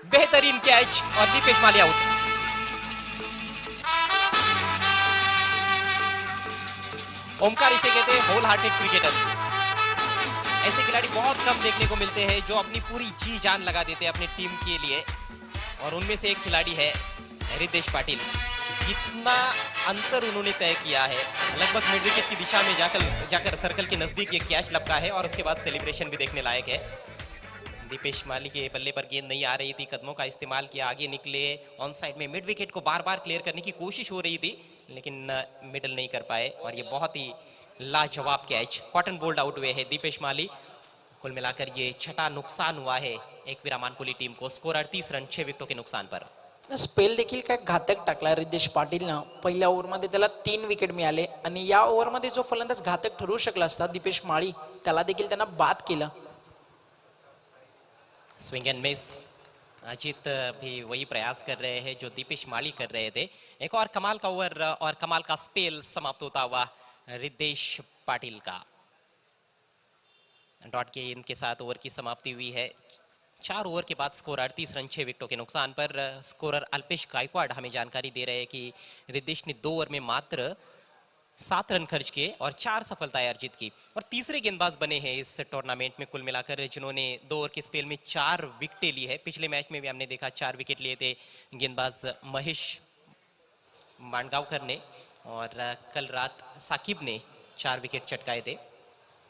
[SPEAKER 2] बेहतरीन कैच, और दीपेश माली आउट। ओमकार इसे कहते हैं होल हार्टेड क्रिकेटर्स। ऐसे खिलाड़ी बहुत कम देखने को मिलते हैं जो अपनी पूरी जी जान लगा देते हैं अपनी टीम के लिए, और उनमें से एक खिलाड़ी है रिद्धेश पाटिल। कितना अंतर उन्होंने तय किया है, लगभग मिड विकेट की दिशा में जाकर सर्कल के नजदीक एक कैच लपका है, और उसके बाद सेलिब्रेशन भी देखने लायक है। दीपेश माली के बल्ले पर गेंद नहीं आ रही थी, कदमों का इस्तेमाल किया, आगे निकले, ऑन साइड में मिड विकेट को बार बार क्लियर करने की कोशिश हो रही थी, लेकिन मिडल नहीं कर पाए, और ये बहुत ही लाजवाब कैच। कॉटन बोल्ड आउट हुए हैं दीपेश माली। कुल मिलाकर ये छठा नुकसान हुआ है एक विरामान कोहली टीम को। स्कोर 38 रन 6 विकेटों के नुकसान पर।
[SPEAKER 1] स्पेल देखील काय घातक टाकला रिद्धेश पाटीलनं। पहिल्या ओव्हरमध्ये त्याला 3 विकेट मिळाले, आणि या ओव्हरमध्ये जो फलंदाज घातक ठरू शकला असता दीपेश माळी, त्याला देखील त्यांना बाद केलं।
[SPEAKER 2] Swing and miss. अजीत भी वही प्रयास कर रहे हैं जो दीपेश माली कर रहे थे। एक और कमाल का ओवर और कमाल का स्पेल समाप्त होता हुआ रिद्धेश पाटिल का। डॉट के इनके साथ ओवर की समाप्ति हुई है। 4 ओवर के बाद स्कोर 38 रन 6 विकेटों के नुकसान पर। स्कोरर अल्पेश गायकवाड़ हमें जानकारी दे रहे हैं कि रिद्धेश ने 2 ओवर में मात्र 7 रन खर्च किए और 4 सफलताएं अर्जित की, और तीसरे गेंदबाज बने हैं इस टूर्नामेंट में कुल मिलाकर जिन्होंने 2 ओवर के स्पेल में 4 विकेटें ली है। पिछले मैच में भी हमने देखा 4 विकेट लिए थे गेंदबाज महेश मांडगांवकर ने, और कल रात साकिब ने 4 विकेट चटकाए थे।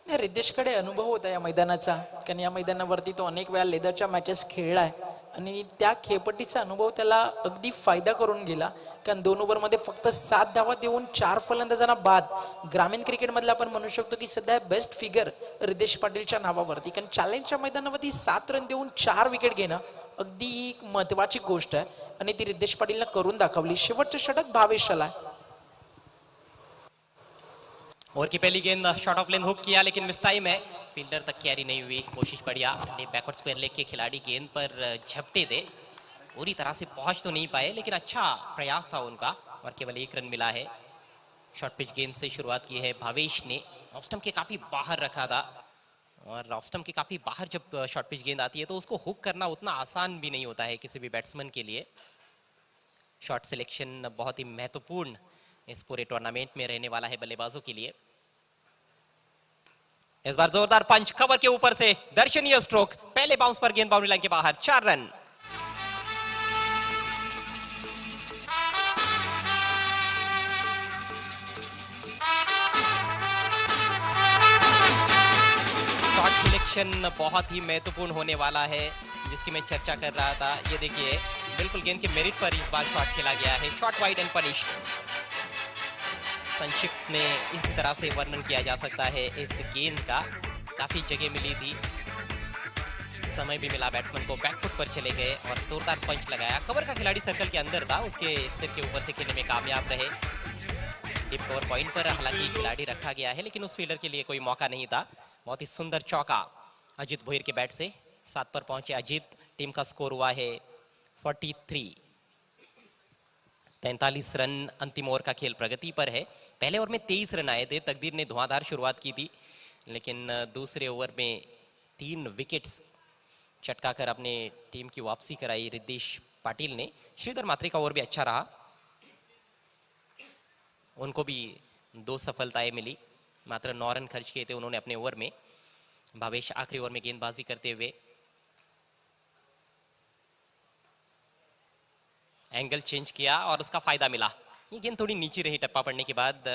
[SPEAKER 1] नाही, रिद्धेशकडे अनुभव होता या मैदानाचा, कारण या मैदानावरती तो अनेक वेळा लेदरच्या मॅचेस खेळलाय, आणि त्या खेळपट्टीचा अनुभव त्याला अगदी फायदा करून गेला, कारण 2 ओव्हरमध्ये फक्त 7 धावा देऊन 4 फलंदाजांना बाद। ग्रामीण क्रिकेटमधला आपण म्हणू शकतो की सध्या बेस्ट फिगर रिद्धेश पाटीलच्या नावावरती, कारण चॅलेंजच्या मैदानावरती 7 रन देऊन 4 विकेट घेणं अगदी एक महत्वाची गोष्ट आहे, आणि ती रिद्धेश पाटीलनं करून दाखवली। शेवटचं षटक भावेशाला।
[SPEAKER 2] ओवर की पहली गेंद शॉर्ट ऑफ लेंथ हुक किया, लेकिन मिस टाइम है, फील्डर तक कैरी नहीं हुई। कोशिश बढ़िया, बैकवर्ड स्क्वायर लेग के खिलाड़ी गेंद पर झपटे थे, पूरी तरह से पहुंच तो नहीं पाए, लेकिन अच्छा प्रयास था उनका, और केवल 1 मिला है। शॉर्ट पिच गेंद से शुरुआत की है भावेश ने, ऑफ स्टंप के काफी बाहर रखा था, और ऑफ स्टंप के काफी बाहर जब शॉर्ट पिच गेंद आती है तो उसको हुक करना उतना आसान भी नहीं होता है किसी भी बैट्समैन के लिए। शॉट सिलेक्शन बहुत ही महत्वपूर्ण इस पूरे टूर्नामेंट में रहने वाला है बल्लेबाजों के लिए। इस बार जोरदार पंच कवर के ऊपर से, दर्शनीय स्ट्रोक, पहले बाउंस पर गेंद बाउंड्री लाइन के बाहर, 4 रन। शॉट सिलेक्शन बहुत ही महत्वपूर्ण होने वाला है, जिसकी मैं चर्चा कर रहा था। ये देखिए, बिल्कुल गेंद के मेरिट पर इस बार शॉट खेला गया है, शॉट वाइड एंड पनिश्ड। संक्षिप्त में इसी तरह से वर्णन किया जा सकता है इस गेंद का। काफी जगह मिली थी, समय भी मिला बैट्समैन को, बैकफुट पर चले गए और जोरदार पंच लगाया। कवर का खिलाड़ी सर्कल के अंदर था, उसके सिर के ऊपर से खेलने में कामयाब रहे। डीप कवर पॉइंट पर हालांकि खिलाड़ी रखा गया है, लेकिन उस फील्डर के लिए कोई मौका नहीं था। बहुत ही सुंदर चौका अजीत भोईर के बैट से। 7 पर पहुंचे अजीत। टीम का स्कोर हुआ है 43। 43 रन। अंतिम ओवर का खेल प्रगति पर है। पहले ओवर में 23 रन आए थे। तकदीर ने धुआंधार शुरुआत की थी, लेकिन दूसरे ओवर में 3 विकेट्स चटकाकर अपने टीम की वापसी कराई रिद्धेश पाटिल ने। श्रीधर मात्रे का ओवर भी अच्छा रहा, उनको भी 2 सफलताएं मिली, मात्र 9 रन खर्च किए थे उन्होंने अपने ओवर में। भावेश आखिरी ओवर में गेंदबाजी करते हुए एंगल चेंज किया और उसका फायदा मिला। ये गेंद थोड़ी नीचे रही टप्पा पड़ने के बाद।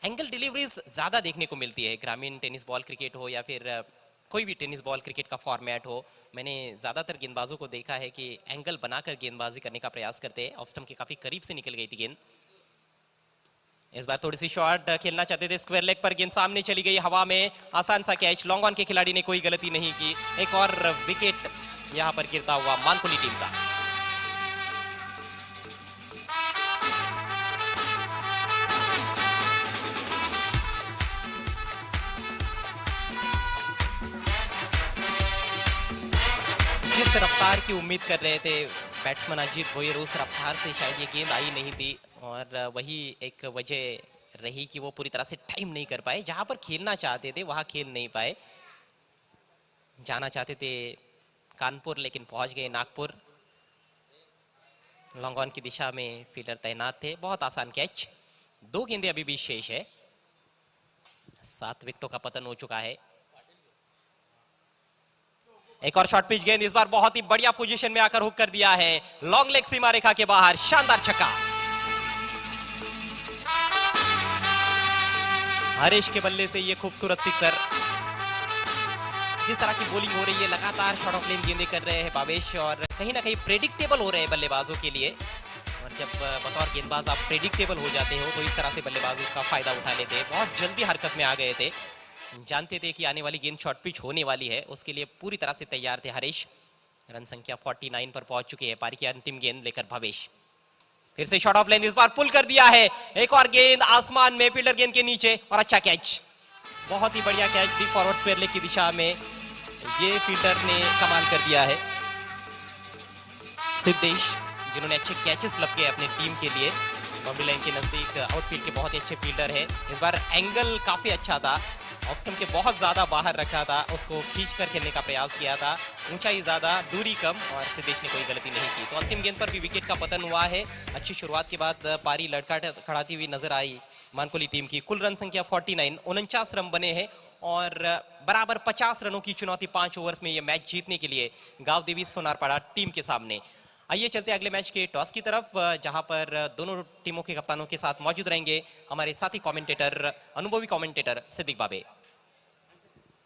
[SPEAKER 2] एंगल डिलीवरीज ज्यादा देखने को मिलती है, ग्रामीण टेनिस बॉल क्रिकेट हो या फिर कोई भी टेनिस बॉल क्रिकेट का फॉर्मेट हो। मैंने ज्यादातर गेंदबाजों को देखा है कि एंगल बनाकर गेंदबाजी करने का प्रयास करते हैं। ऑफ स्टंप के काफी करीब से निकल गई थी गेंद। इस बार थोड़ी सी शॉट खेलना चाहते थे, स्क्वायर लेग पर गेंद सामने चली गई हवा में, आसान सा कैच। लॉन्ग ऑन के खिलाड़ी ने कोई गलती नहीं की। एक और विकेट यहां पर गिरता हुआ मानकुली टीम का। जिस रफ्तार की उम्मीद कर रहे थे बैट्समैन अजीत भोयर, उस रफ्तार से शायद ये गेंद आई नहीं थी और वही एक वजह रही कि वो पूरी तरह से टाइम नहीं कर पाए। जहां पर खेलना चाहते थे वहां खेल नहीं पाए। जाना चाहते थे कानपुर लेकिन पहुंच गए नागपुर। लॉन्ग ऑन की दिशा में फील्डर तैनात थे। बहुत आसान कैच। 2 गेंदें अभी भी शेष है। 7 विकेटों का पतन हो चुका है। एक और शॉर्ट पिच गेंद, इस बार बहुत ही बढ़िया पोजीशन में आकर हुक कर दिया है। लॉन्ग लेग सीमा रेखा के बाहर, शानदार छक्का। हरीश के बल्ले से ये खूबसूरत सिक्सर। जिस तरह की बॉलिंग हो रही है, लगातार शॉर्ट ऑफ लेन गेंदें कर रहे हैं भावेश और कहीं ना कहीं प्रेडिक्टेबल हो रहे हैं बल्लेबाजों के लिए। और जब बतौर गेंदबाज आप प्रेडिक्टेबल हो जाते हो तो इस तरह से बल्लेबाज उसका फायदा उठा लेते हैं। बहुत जल्दी हरकत में आ गए थे, जानते थे कि आने वाली गेंद शॉर्ट पिच होने वाली है, उसके लिए पूरी तरह से तैयार थे हरीश। रन संख्या 49 पर पहुंच चुके हैं। पारी की अंतिम गेंद लेकर भावेश। फिर से शॉर्ट ऑफ लेंथ, इस बार पुल कर दिया है। एक और गेंद आसमान में, फील्डर गेंद के नीचे और अच्छा कैच। बहुत ही बढ़िया catch the forward square leg की दिशा में। ये फील्डर ने कमाल कर दिया है। सिद्धेश जिन्होंने अच्छे कैचेस लग गए अपनी टीम के लिए। बाउंड्री लाइन के नजदीक आउटफील्ड के बहुत ही अच्छे फील्डर है। इस बार एंगल काफी अच्छा था, ऑफ स्टंप के बहुत ज्यादा बाहर रखा था, उसको खींचकर खेलने का प्रयास किया था। ऊंचाई ज्यादा, दूरी कम और सिद्धेश ने कोई गलती नहीं की। तो अंतिम गेंद पर भी विकेट का पतन हुआ है। अच्छी शुरुआत के बाद पारी लड़खड़ाती हुई नजर आई मानकोली टीम की। कुल रन संख्या 49, 49 रन बने हैं और बराबर 50 रनों की चुनौती 5 ओवर्स में ये मैच जीतने के लिए गांव देवी सोनारपाड़ा टीम के सामने। आइए चलते अगले मैच के टॉस की तरफ, जहां पर दोनों टीमों के कप्तानों के साथ मौजूद रहेंगे हमारे साथी कमेंटेटर, अनुभवी कमेंटेटर सिद्दीक बाबे।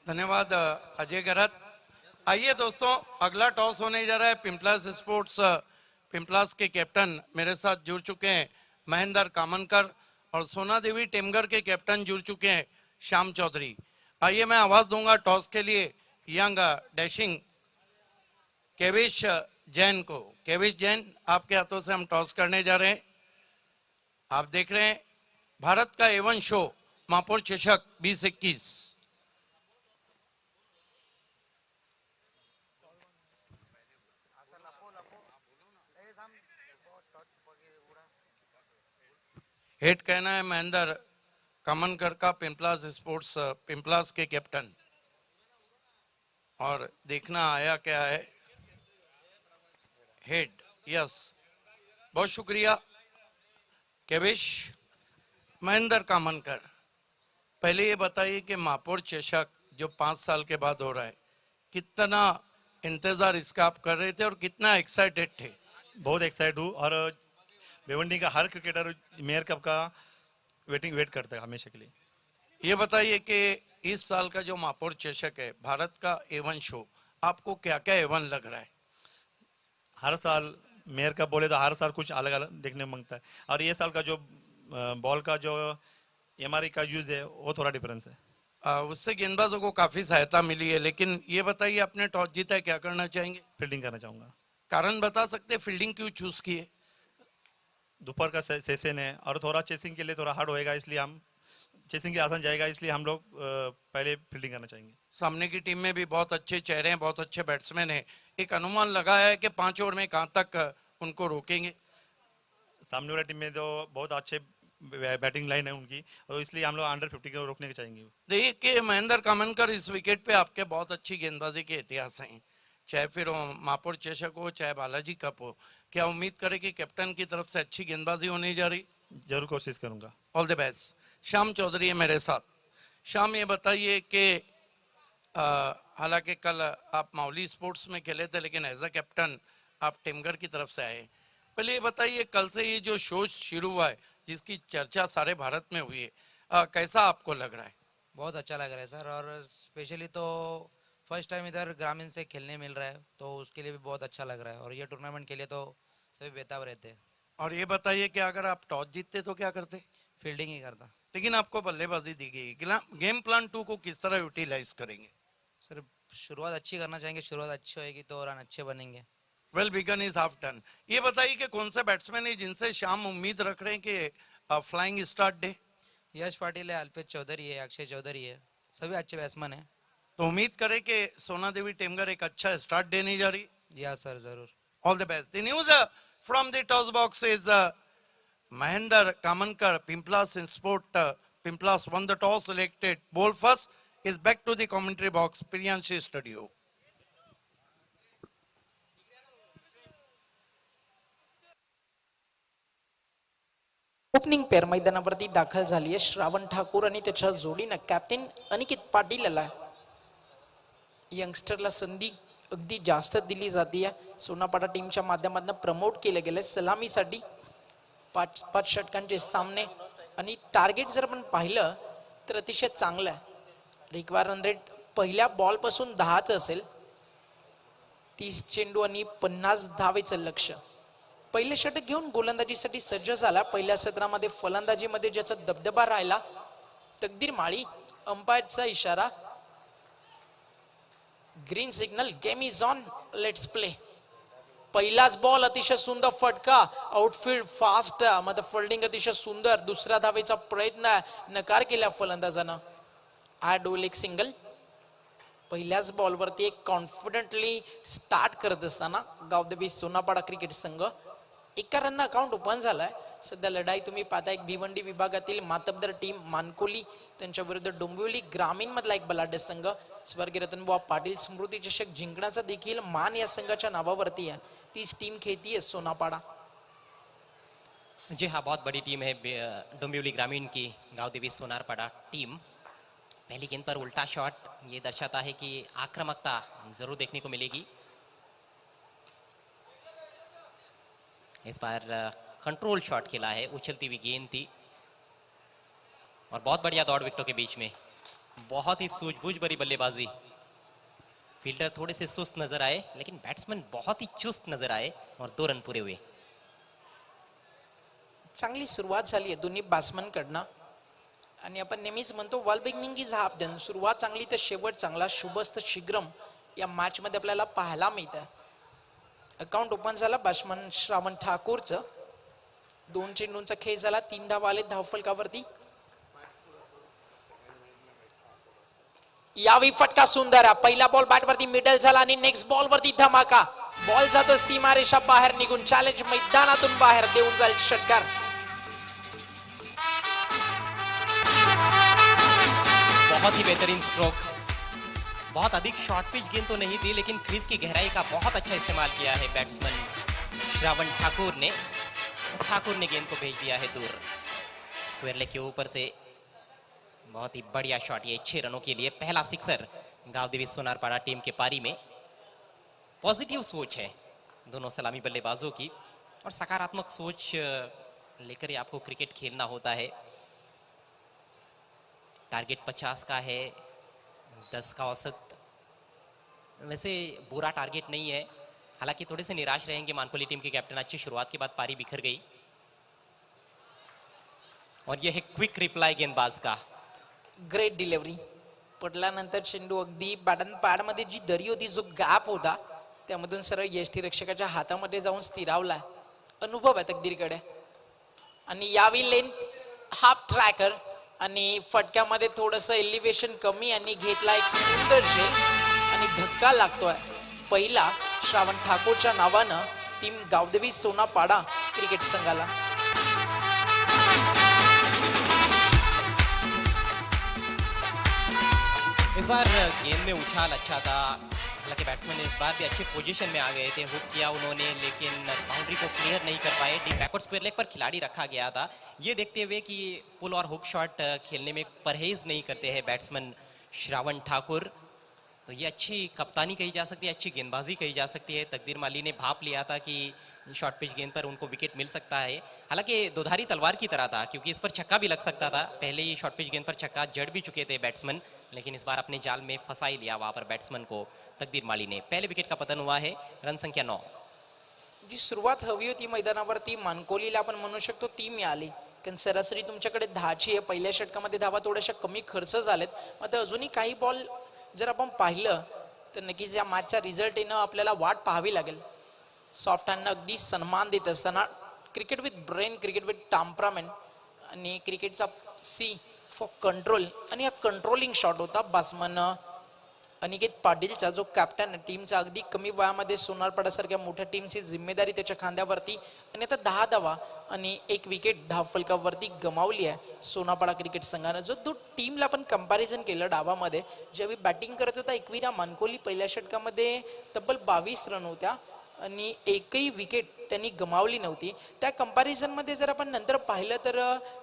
[SPEAKER 3] धन्यवाद अजय गरत। आइए दोस्तों, अगला टॉस होने जा रहा है। पिंपलास स्पोर्ट्स पिंपलास के कैप्टन मेरे साथ जुड़ चुके हैं महेंद्र कामनकर और सोना देवी टेमगर के कैप्टन जुड़ चुके हैं श्याम चौधरी। आइए मैं आवाज दूंगा टॉस के लिए यंग डैशिंग केविश जैन को। केविश जैन, आपके हाथों से हम टॉस करने जा रहे हैं। आप देख रहे हैं भारत का एवन शो महापौर चषक 2021। हेड कहना है महेंद्र कामनकर का, पिंपलास स्पोर्ट्स पिंपलास के कैप्टन। और देखना आया क्या है। हेड, यस, बहुत शुक्रिया केविश। महेंद्र कामनकर, पहले ये बताइए कि महापौर चषक जो 5 साल के बाद हो रहा है, कितना इंतजार इसका आप कर रहे थे और कितना एक्साइटेड थे?
[SPEAKER 4] बहुत एक्साइट हूँ और भिवंडी का हर क्रिकेटर मेयर कप का वेट करता है हमेशा के लिए।
[SPEAKER 3] ये बताइए कि इस साल का जो महापौर चषक है, भारत का एवन शो, आपको क्या क्या एवन लग रहा है?
[SPEAKER 4] हर साल मेयर कप बोले तो हर साल कुछ अलग अलग देखने में मांगता है और ये साल का जो बॉल का जो एमआरआई का यूज है वो थोड़ा डिफरेंस है।
[SPEAKER 3] उससे गेंदबाजों को काफी सहायता मिली है। लेकिन ये बताइए, आपने टॉस जीता है, क्या करना चाहेंगे?
[SPEAKER 4] फील्डिंग करना चाहूंगा।
[SPEAKER 3] कारण बता सकते हैं फील्डिंग क्यों चूज किए?
[SPEAKER 4] दोपहर का सेशन है और थोड़ा चेसिंग के लिए थोड़ा हार्ड होएगा, इसलिए हम चेसिंग के आसान जाएगा, इसलिए हम लोग पहले फील्डिंग करना चाहेंगे।
[SPEAKER 3] सामने की टीम में भी बहुत अच्छे चेहरे हैं, बहुत अच्छे बैट्समैन हैं। एक अनुमान लगा है कि 5 ओवर में कहां तक उनको रोकेंगे?
[SPEAKER 4] सामने वाली टीम में तो बहुत अच्छे बैटिंग लाइन है उनकी, और इसलिए हम लोग अंडर 50 को रोकने के चाहेंगे।
[SPEAKER 3] देखिए महेंद्र कामनकर, इस विकेट पे आपके बहुत अच्छी गेंदबाजी के इतिहास हैं, चाहे फिर वो मापुर चषक हो चाहे बालाजी कप हो। क्या उम्मीद करें कि कैप्टन की तरफ से अच्छी गेंदबाजी होने जा रही?
[SPEAKER 4] जरूर कोशिश करूंगा।
[SPEAKER 3] All the best. Shyam Chaudhary है मेरे साथ। श्याम, ये बताइए कि हालांकि कल आप माउली स्पोर्ट्स में खेले थे, लेकिन एज अ कैप्टन आप टीमगढ़ की तरफ से आए। पहले ये बताइए, कल से ये जो शो शुरू हुआ है जिसकी चर्चा सारे भारत में हुई है, कैसा आपको लग रहा है?
[SPEAKER 5] बहुत अच्छा लग रहा है सर, और स्पेशली तो फर्स्ट टाइम इधर ग्रामीण से खेलने मिल रहा है, तो उसके लिए भी बहुत अच्छा लग रहा है। और ये टूर्नामेंट के लिए तो सभी बेताब रहते हैं।
[SPEAKER 3] और ये बताइए कि अगर आप टॉस जीतते तो क्या करते?
[SPEAKER 5] फील्डिंग ही करता
[SPEAKER 3] लेकिन आपको बल्लेबाजी दी गई। गेम प्लान 2 को किस तरह यूटिलाइज करेंगे?
[SPEAKER 5] सर, शुरुआत अच्छी करना चाहेंगे, शुरुआत अच्छी होएगी तो रन अच्छे बनेंगे।
[SPEAKER 3] Well begun is half done. ये बताइए कि कौन से बैट्समैन है जिनसे शाम उम्मीद रख रहे हैं कि फ्लाइंग स्टार्ट डे?
[SPEAKER 5] यश पाटिल है, अल्पेश चौधरी है, अक्षय चौधरी है, सभी अच्छे बैट्समैन है।
[SPEAKER 3] तो उम्मीद करें कि सोना देवी टीमगढ़ एक अच्छा स्टार्ट देने जा रही।
[SPEAKER 5] या सर, जरूर।
[SPEAKER 3] All the best. The news from the toss box is Mahendra Kamankar, Pimplas in Sport. Pimplas won the toss, selected ball first. Is back to the commentary box, Priyanshi Studio.
[SPEAKER 1] Opening pair मैदानावरती दाखल झाली आहे श्रावण ठाकूर आणि त्याच्या जोडीनं captain Aniket Patil आला। यंगस्टरला संधी अगदी जास्त दिली जाते। सोनापाडा टीमच्या माध्यमातून प्रमोट केले गेले सलामीसाठी 5 षटकांचे सामने, आणि टार्गेट जर आपण पाहिलं तर अतिशय चांगलं आहे। रिक्वायर रन रेट पहिल्या बॉल पासून 10च असेल, 30 चेंडू आणि 50 धावेचं लक्ष्य। पहिले षटक घेऊन गोलंदाजीसाठी सज्ज झाला। पहिल्या सत्रामध्ये फलंदाजीमध्ये ज्याचा दबदबा राहिला तकदीर माळी, अंपायरचा इशारा, green signal, game is on, let's play. पहिलाच बॉल अतिशय सुंदर फटका, आउटफील्ड फास्ट, मध्ये फिल्डिंग अतिशय सुंदर। दुसऱ्या धावेचा प्रयत्न नकार केला फलंदाजानं। ॲड एक सिंगल। पहिल्याच बॉलवरती एक कॉन्फिडेंटली स्टार्ट करत असताना गावदेवी सोनापाडा क्रिकेट संघ 1 रननं अकाउंट ओपन झालाय। सध्या लढाई तुम्ही पाहता एक भिवंडी विभागातील मातब्दर टीम मानकोली त्यांच्या विरुद्ध डोंबिवली ग्रामीण मधला एक बलाढ्य संघ। स्वर्गीय रतनबुवा पाटील स्मृती चषक जिंकण्याचा देखील मान या संघाच्या नावावरती आहे। तीच टीम खेळतीये सोनापाडा।
[SPEAKER 2] जी हाँ, बहुत बड़ी टीम है डोंबिवली ग्रामीण की गांवदेवी सोनारपाड़ा टीम। पहली गेंद पर उल्टा शॉट, ये दर्शाता है कि आक्रामकता जरूर देखने को मिलेगी। इस बार कंट्रोल शॉट खेला है, उछलती हुई गेंद थी और बहुत बढ़िया दौड़ विकेटों के बीच में। बहुत ही सूझबूझ भरी बल्लेबाजी। फील्डर थोड़े से सुस्त नजर आए, लेकिन बैट्समैन बहुत ही चुस्त नजर आए और 2 रन पूरे हुए।
[SPEAKER 1] चांगली सुरुवात झाली आहे दोन्ही बॅट्समनकडनं, आणि आपण नेहमीच म्हणतो wall beginning is half done. सुरुवात चांगली तर शेवट चांगला, शुभस्त शीघ्रम या मॅच मध्ये आपल्याला पाहायला मिळतं। अकाउंट ओपन झाला बॅट्समन श्रावण ठाकूरचं। 2 चेंडूंचा खेळ झाला, 3 धावा आले धावफलकावरती। यावेळी फटका सुंदर आहे। पहिला बॉल बॅटवरती मिडल झाला आणि नेक्स्ट बॉल वरती धमाका। बॉल जातो सीमारेषा बाहेर निघून, चॅलेंज मैदानातून बाहेर देऊन जाईल षटकार।
[SPEAKER 2] बहुत ही बेहतरीन स्ट्रोक। बहुत अधिक शॉर्ट पिच गेंद तो नहीं थी, लेकिन क्रीज की गहराई का बहुत अच्छा इस्तेमाल किया है बैट्समैन श्रावण ठाकुर ने। ठाकुर ने गेंद को भेज दिया है दूर। स्क्वायर लेग के ऊपर से बहुत ही बढ़िया शॉट, ये 6 रनों के लिए पहला सिक्सर गांवदेवी सोनारपाड़ा टीम के पारी में। पॉजिटिव सोच है दोनों सलामी बल्लेबाजों की, और सकारात्मक सोच लेकर ही आपको क्रिकेट खेलना होता है। टारगेट 50 का है, 10 का औसत वैसे बुरा टारगेट नहीं है। हालांकि थोड़े से निराश रहेंगे मानकोली टीम के कैप्टन। अच्छी शुरुआत के बाद पारी बिखर गई, और यह है क्विक रिप्लाई गेंदबाज का।
[SPEAKER 1] Great delivery. पडल्यानंतर चेंडू अगदी बॅटन पॅड मध्ये जी दरी होती, जो गॅप होता, त्यामधून सरळ यष्टीरक्षकाच्या हातामध्ये जाऊन स्थिरावलाय। अनुभव आहे तकदीरकडे, आणि यावी लेंथ हाफ ट्रॅकर आणि फटक्यामध्ये थोडंसं एलिव्हेशन कमी, आणि घेतला एक सुंदर झेल आणि धक्का लागतोय पहिला श्रावण ठाकूरच्या नावानं टीम गावदेवी सोनापाडा क्रिकेट संघाला।
[SPEAKER 2] इस बार गेंद में उछाल अच्छा था, हालांकि बैट्समैन इस बार भी अच्छे पोजीशन में आ गए थे, हुक किया उन्होंने लेकिन बाउंड्री को क्लियर नहीं कर पाए। डीप बैकवर्ड स्क्वायर लेग पर खिलाड़ी रखा गया था, ये देखते हुए कि पुल और हुक शॉट खेलने में परहेज नहीं करते हैं बैट्समैन श्रावण ठाकुर। तो ये अच्छी कप्तानी कही जा सकती है, अच्छी गेंदबाजी कही जा सकती है। तकदीर माली ने भाप लिया था कि शॉर्ट पिच गेंद पर उनको विकेट मिल सकता है, हालांकि दोधारी तलवार की तरह था क्योंकि इस पर छक्का भी लग सकता था। पहले ही शॉर्ट पिच गेंद पर छक्का जड़ भी चुके थे बैट्समैन, लेकिन इस बार अपने जाल में फंसा ही लिया वहां पर बैट्समैन को तकदीर माली ने। पहले विकेट का पतन हुआ है, रन संख्या 9।
[SPEAKER 1] जी सुरुवात हवी होती मैदानावरती मानकोलीला आपण म्हणू शकतो ती मिळाली, कारण सरासरी तुमच्याकडे 10ची आहे. पहिल्या षटकामध्ये धावा थोड्याशा कमी खर्च झालेत. मात्र अजूनही काही बॉल जर आपण पाहिलं तर नक्कीच या मॅचचा रिझल्ट येणं आपल्याला वाट पाहावी लागेल. सॉफ्ट हँडनं अगदी सन्मान देत असताना cricket with brain, cricket with temperament आणि क्रिकेटचा सी फॉर कंट्रोल, आणि हा कंट्रोलिंग शॉट होता बॅट्समन अनिकेत पाटीलचा, जो कॅप्टन टीमचा. अगदी कमी वयामध्ये सोनारपाड्यासारख्या मोठ्या टीमची जिम्मेदारी त्याच्या खांद्यावरती, आणि आता 10 धावा आणि 1 विकेट धावफलकावरती गमावली आहे सोनापाडा क्रिकेट संघानं. जो तो टीमला पण कंपॅरिझन केलं डावामध्ये, ज्यावेळी बॅटिंग करत होता एकविरा मानकोली पहिल्या षटकामध्ये तब्बल 22 रन होत्या आणि एकही विकेट त्यांनी गमावली नव्हती. त्या कंपॅरिझनमध्ये जर आपण नंतर पाहिलं तर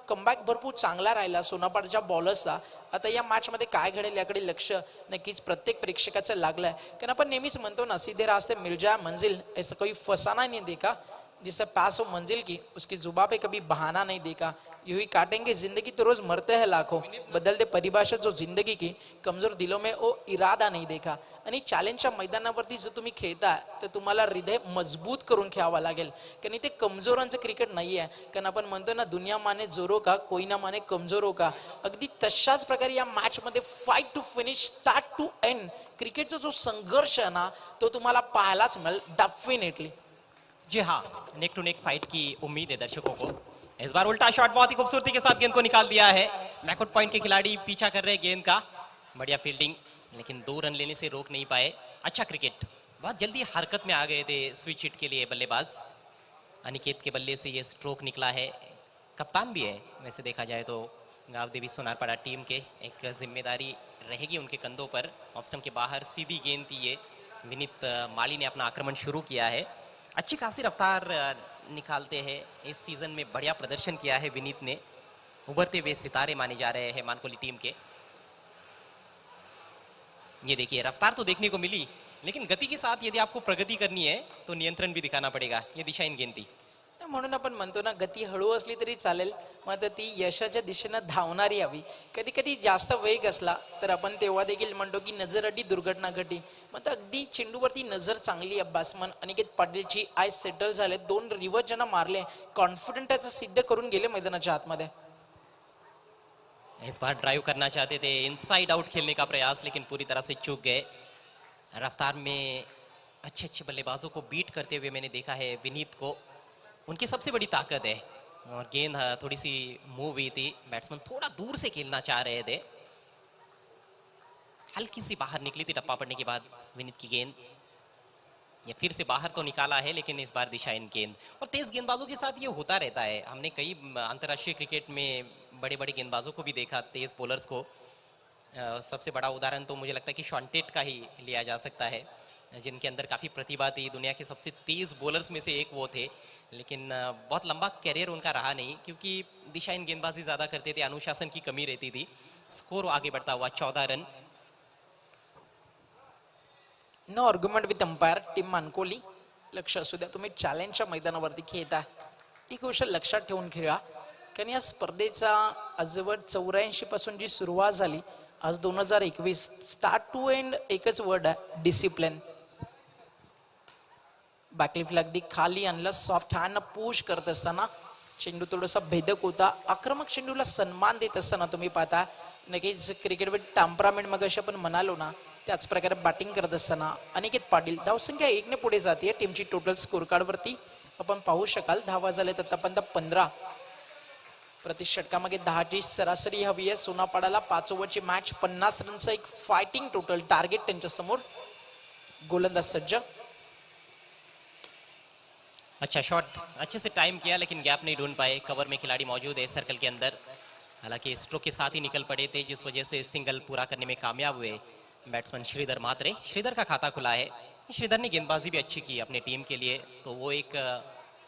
[SPEAKER 1] कमबॅक भरपूर चांगला राहिला सोनापाडच्या बॉलर्सचा. आता या मॅचमध्ये काय घडेल याकडे लक्ष नक्कीच प्रत्येक प्रेक्षकाचं लागलंय, कारण आपण नेहमीच म्हणतो ना, सीधे रास्ते मिल जाए मंजिल, ऐसा कोई फसाना नहीं देखा, जिससे पास हो मंजिल की उसकी जुबा पे कभी बहाना नहीं देखा. यूं ही काटेंगे जिंदगी तो रोज मरते हैं लाखों, बदलते परिभाषा जो जिंदगी की, कमजोर दिलों में वो इरादा नहीं देखा. आणि चॅलेंजच्या मैदानावरती जर तुम्ही खेळताय तर तुम्हाला हृदय मजबूत करून खेळावं लागेल, कारण इथे कमजोरांचं क्रिकेट नाही आहे. कारण आपण म्हणतो ना, दुनिया माने जोरो का कोई ना माने कमजोरो का. अगदी तशाच प्रकारे या मॅच मध्ये fight to finish, start to end, क्रिकेटचा जो संघर्ष आहे ना तो तुम्हाला पाहायलाच मिळेल डेफिनेटली.
[SPEAKER 2] जी हाँ, नेक टू नेक फाइट की उम्मीद है दर्शकों को। इस बार उल्टा शॉट बहुत ही खूबसूरती के साथ गेंद को निकाल दिया है। बैकआउट पॉइंट के खिलाड़ी पीछा कर रहे हैं गेंद का, बढ़िया फील्डिंग, लेकिन 2 रन लेने से रोक नहीं पाए। अच्छा क्रिकेट, बहुत जल्दी हरकत में आ गए थे स्विच हिट के लिए बल्लेबाज। अनिकेत के बल्ले से ये स्ट्रोक निकला है, कप्तान भी है वैसे देखा जाए तो गांव देवी सोनारपाड़ा टीम के, एक जिम्मेदारी रहेगी उनके कंधों पर। ऑफ स्टंप के बाहर सीधी गेंद थी ये, विनीत माली ने अपना आक्रमण शुरू किया है। अच्छी खासी रफ्तार निकालते हैं, इस सीजन में बढ़िया प्रदर्शन किया है विनीत ने, उभरते हुए सितारे माने जा रहे हैं मानकोली टीम के। ये देखिए रफ्तार तो देखने को मिली, लेकिन गति के साथ यदि आपको प्रगति करनी है तो नियंत्रण भी दिखाना पड़ेगा। ये दिशाहीन गेंद थी।
[SPEAKER 1] म्हणून आपण म्हणतो ना, गती हळू असली तरी चालेल, मात्र ती यशाच्या दिशेनं धावणारी हवी. कधी कधी जास्त वेग असला तर आपण तेव्हा देखील म्हणतो की नजर अड्डी दुर्घटना घटी. मग अगदी चेंडूवरती नजर चांगली आहे बॅट्समन अनिकेत पाटीलची, आय सेटल झाले, 2 रिव्हर्स ज्यांना मारले, कॉन्फिडंट त्याचं सिद्ध करून गेले मैदानाच्या आतमध्ये.
[SPEAKER 2] इस बार ड्राइव करना चाहते थे, इनसाइड आउट खेलने का प्रयास, लेकिन पूरी तरह से चूक गए। रफ्तार में अच्छे अच्छे बल्लेबाजों को बीट करते हुए मैंने देखा है विनीत को, उनकी सबसे बड़ी ताकत है। और गेंद थोड़ी सी मूव हुई थी, बैट्समैन थोड़ा दूर से खेलना चाह रहे थे, हल्की सी बाहर निकली थी टप्पा पड़ने के बाद विनीत की गेंद। ये फिर से बाहर तो निकाला है, लेकिन इस बार दिशाहीन गेंद। और तेज गेंदबाजों के साथ ये होता रहता है, हमने कई अंतर्राष्ट्रीय क्रिकेट में बड़े बड़े गेंदबाजों को भी देखा, तेज बॉलर्स को। सबसे बड़ा उदाहरण तो मुझे लगता है कि शॉन टेट का ही लिया जा सकता है, जिनके अंदर काफ़ी प्रतिभा थी, दुनिया के सबसे तेज बॉलर्स में से एक वो थे। लेकिन बहुत लंबा करियर उनका रहा नहीं, क्योंकि दिशाहीन गेंदबाजी ज़्यादा करते थे, अनुशासन की कमी रहती थी। स्कोर आगे बढ़ता हुआ 14 run.
[SPEAKER 1] No argument with umpire team Mankoli. लक्ष असू द्या, तुम्ही चॅलेंजच्या मैदानावरती खेळता, ही गोष्ट लक्षात ठेवून खेळा, कारण या स्पर्धेचा आजवर 84 पासून जी सुरुवात झाली, आज 2021, स्टार्ट टू एंड एकच वर्ड आहे, डिसिप्लिन. बॅकलिफ्टला अगदी खाली आणलं, सॉफ्ट हँड पुश करत असताना चेंडू थोडासा भेदक होता, आक्रमक चेंडूला सन्मान देत असताना तुम्ही पाहता नक्कीच क्रिकेट विथ टेम्परामेंट मग अशी आपण म्हणालो ना, त्याच प्रकारे बॅटिंग करत असताना अनिकेत पाटील. धावसंख्या 1 ने पुढे जाते टीमची टोटल स्कोर कार्डवरती आपण पाहू शकाल. धावा झाल्यात आतापर्यंत 15. प्रति षटकामागे 10ची सरासरी हवी आहे सोनापाडाला. 5 ओव्हरची मॅच, 50 रनचं एक फायटिंग टोटल टार्गेट त्यांच्या समोर. गोलंदाज सज्ज.
[SPEAKER 2] अच्छा शॉट, अच्छे से टाइम किया, लेकिन गैप नहीं ढूंढ पाए। कवर में खिलाड़ी मौजूद है सर्कल के अंदर। हालांकि स्ट्रोक के साथ ही निकल पड़े थे, जिस वजह से सिंगल पूरा करने में कामयाब हुए बैट्समैन श्रीधर मात्रे। श्रीधर का खाता खुला है। श्रीधर ने गेंदबाजी भी अच्छी की अपने टीम के लिए, तो वो एक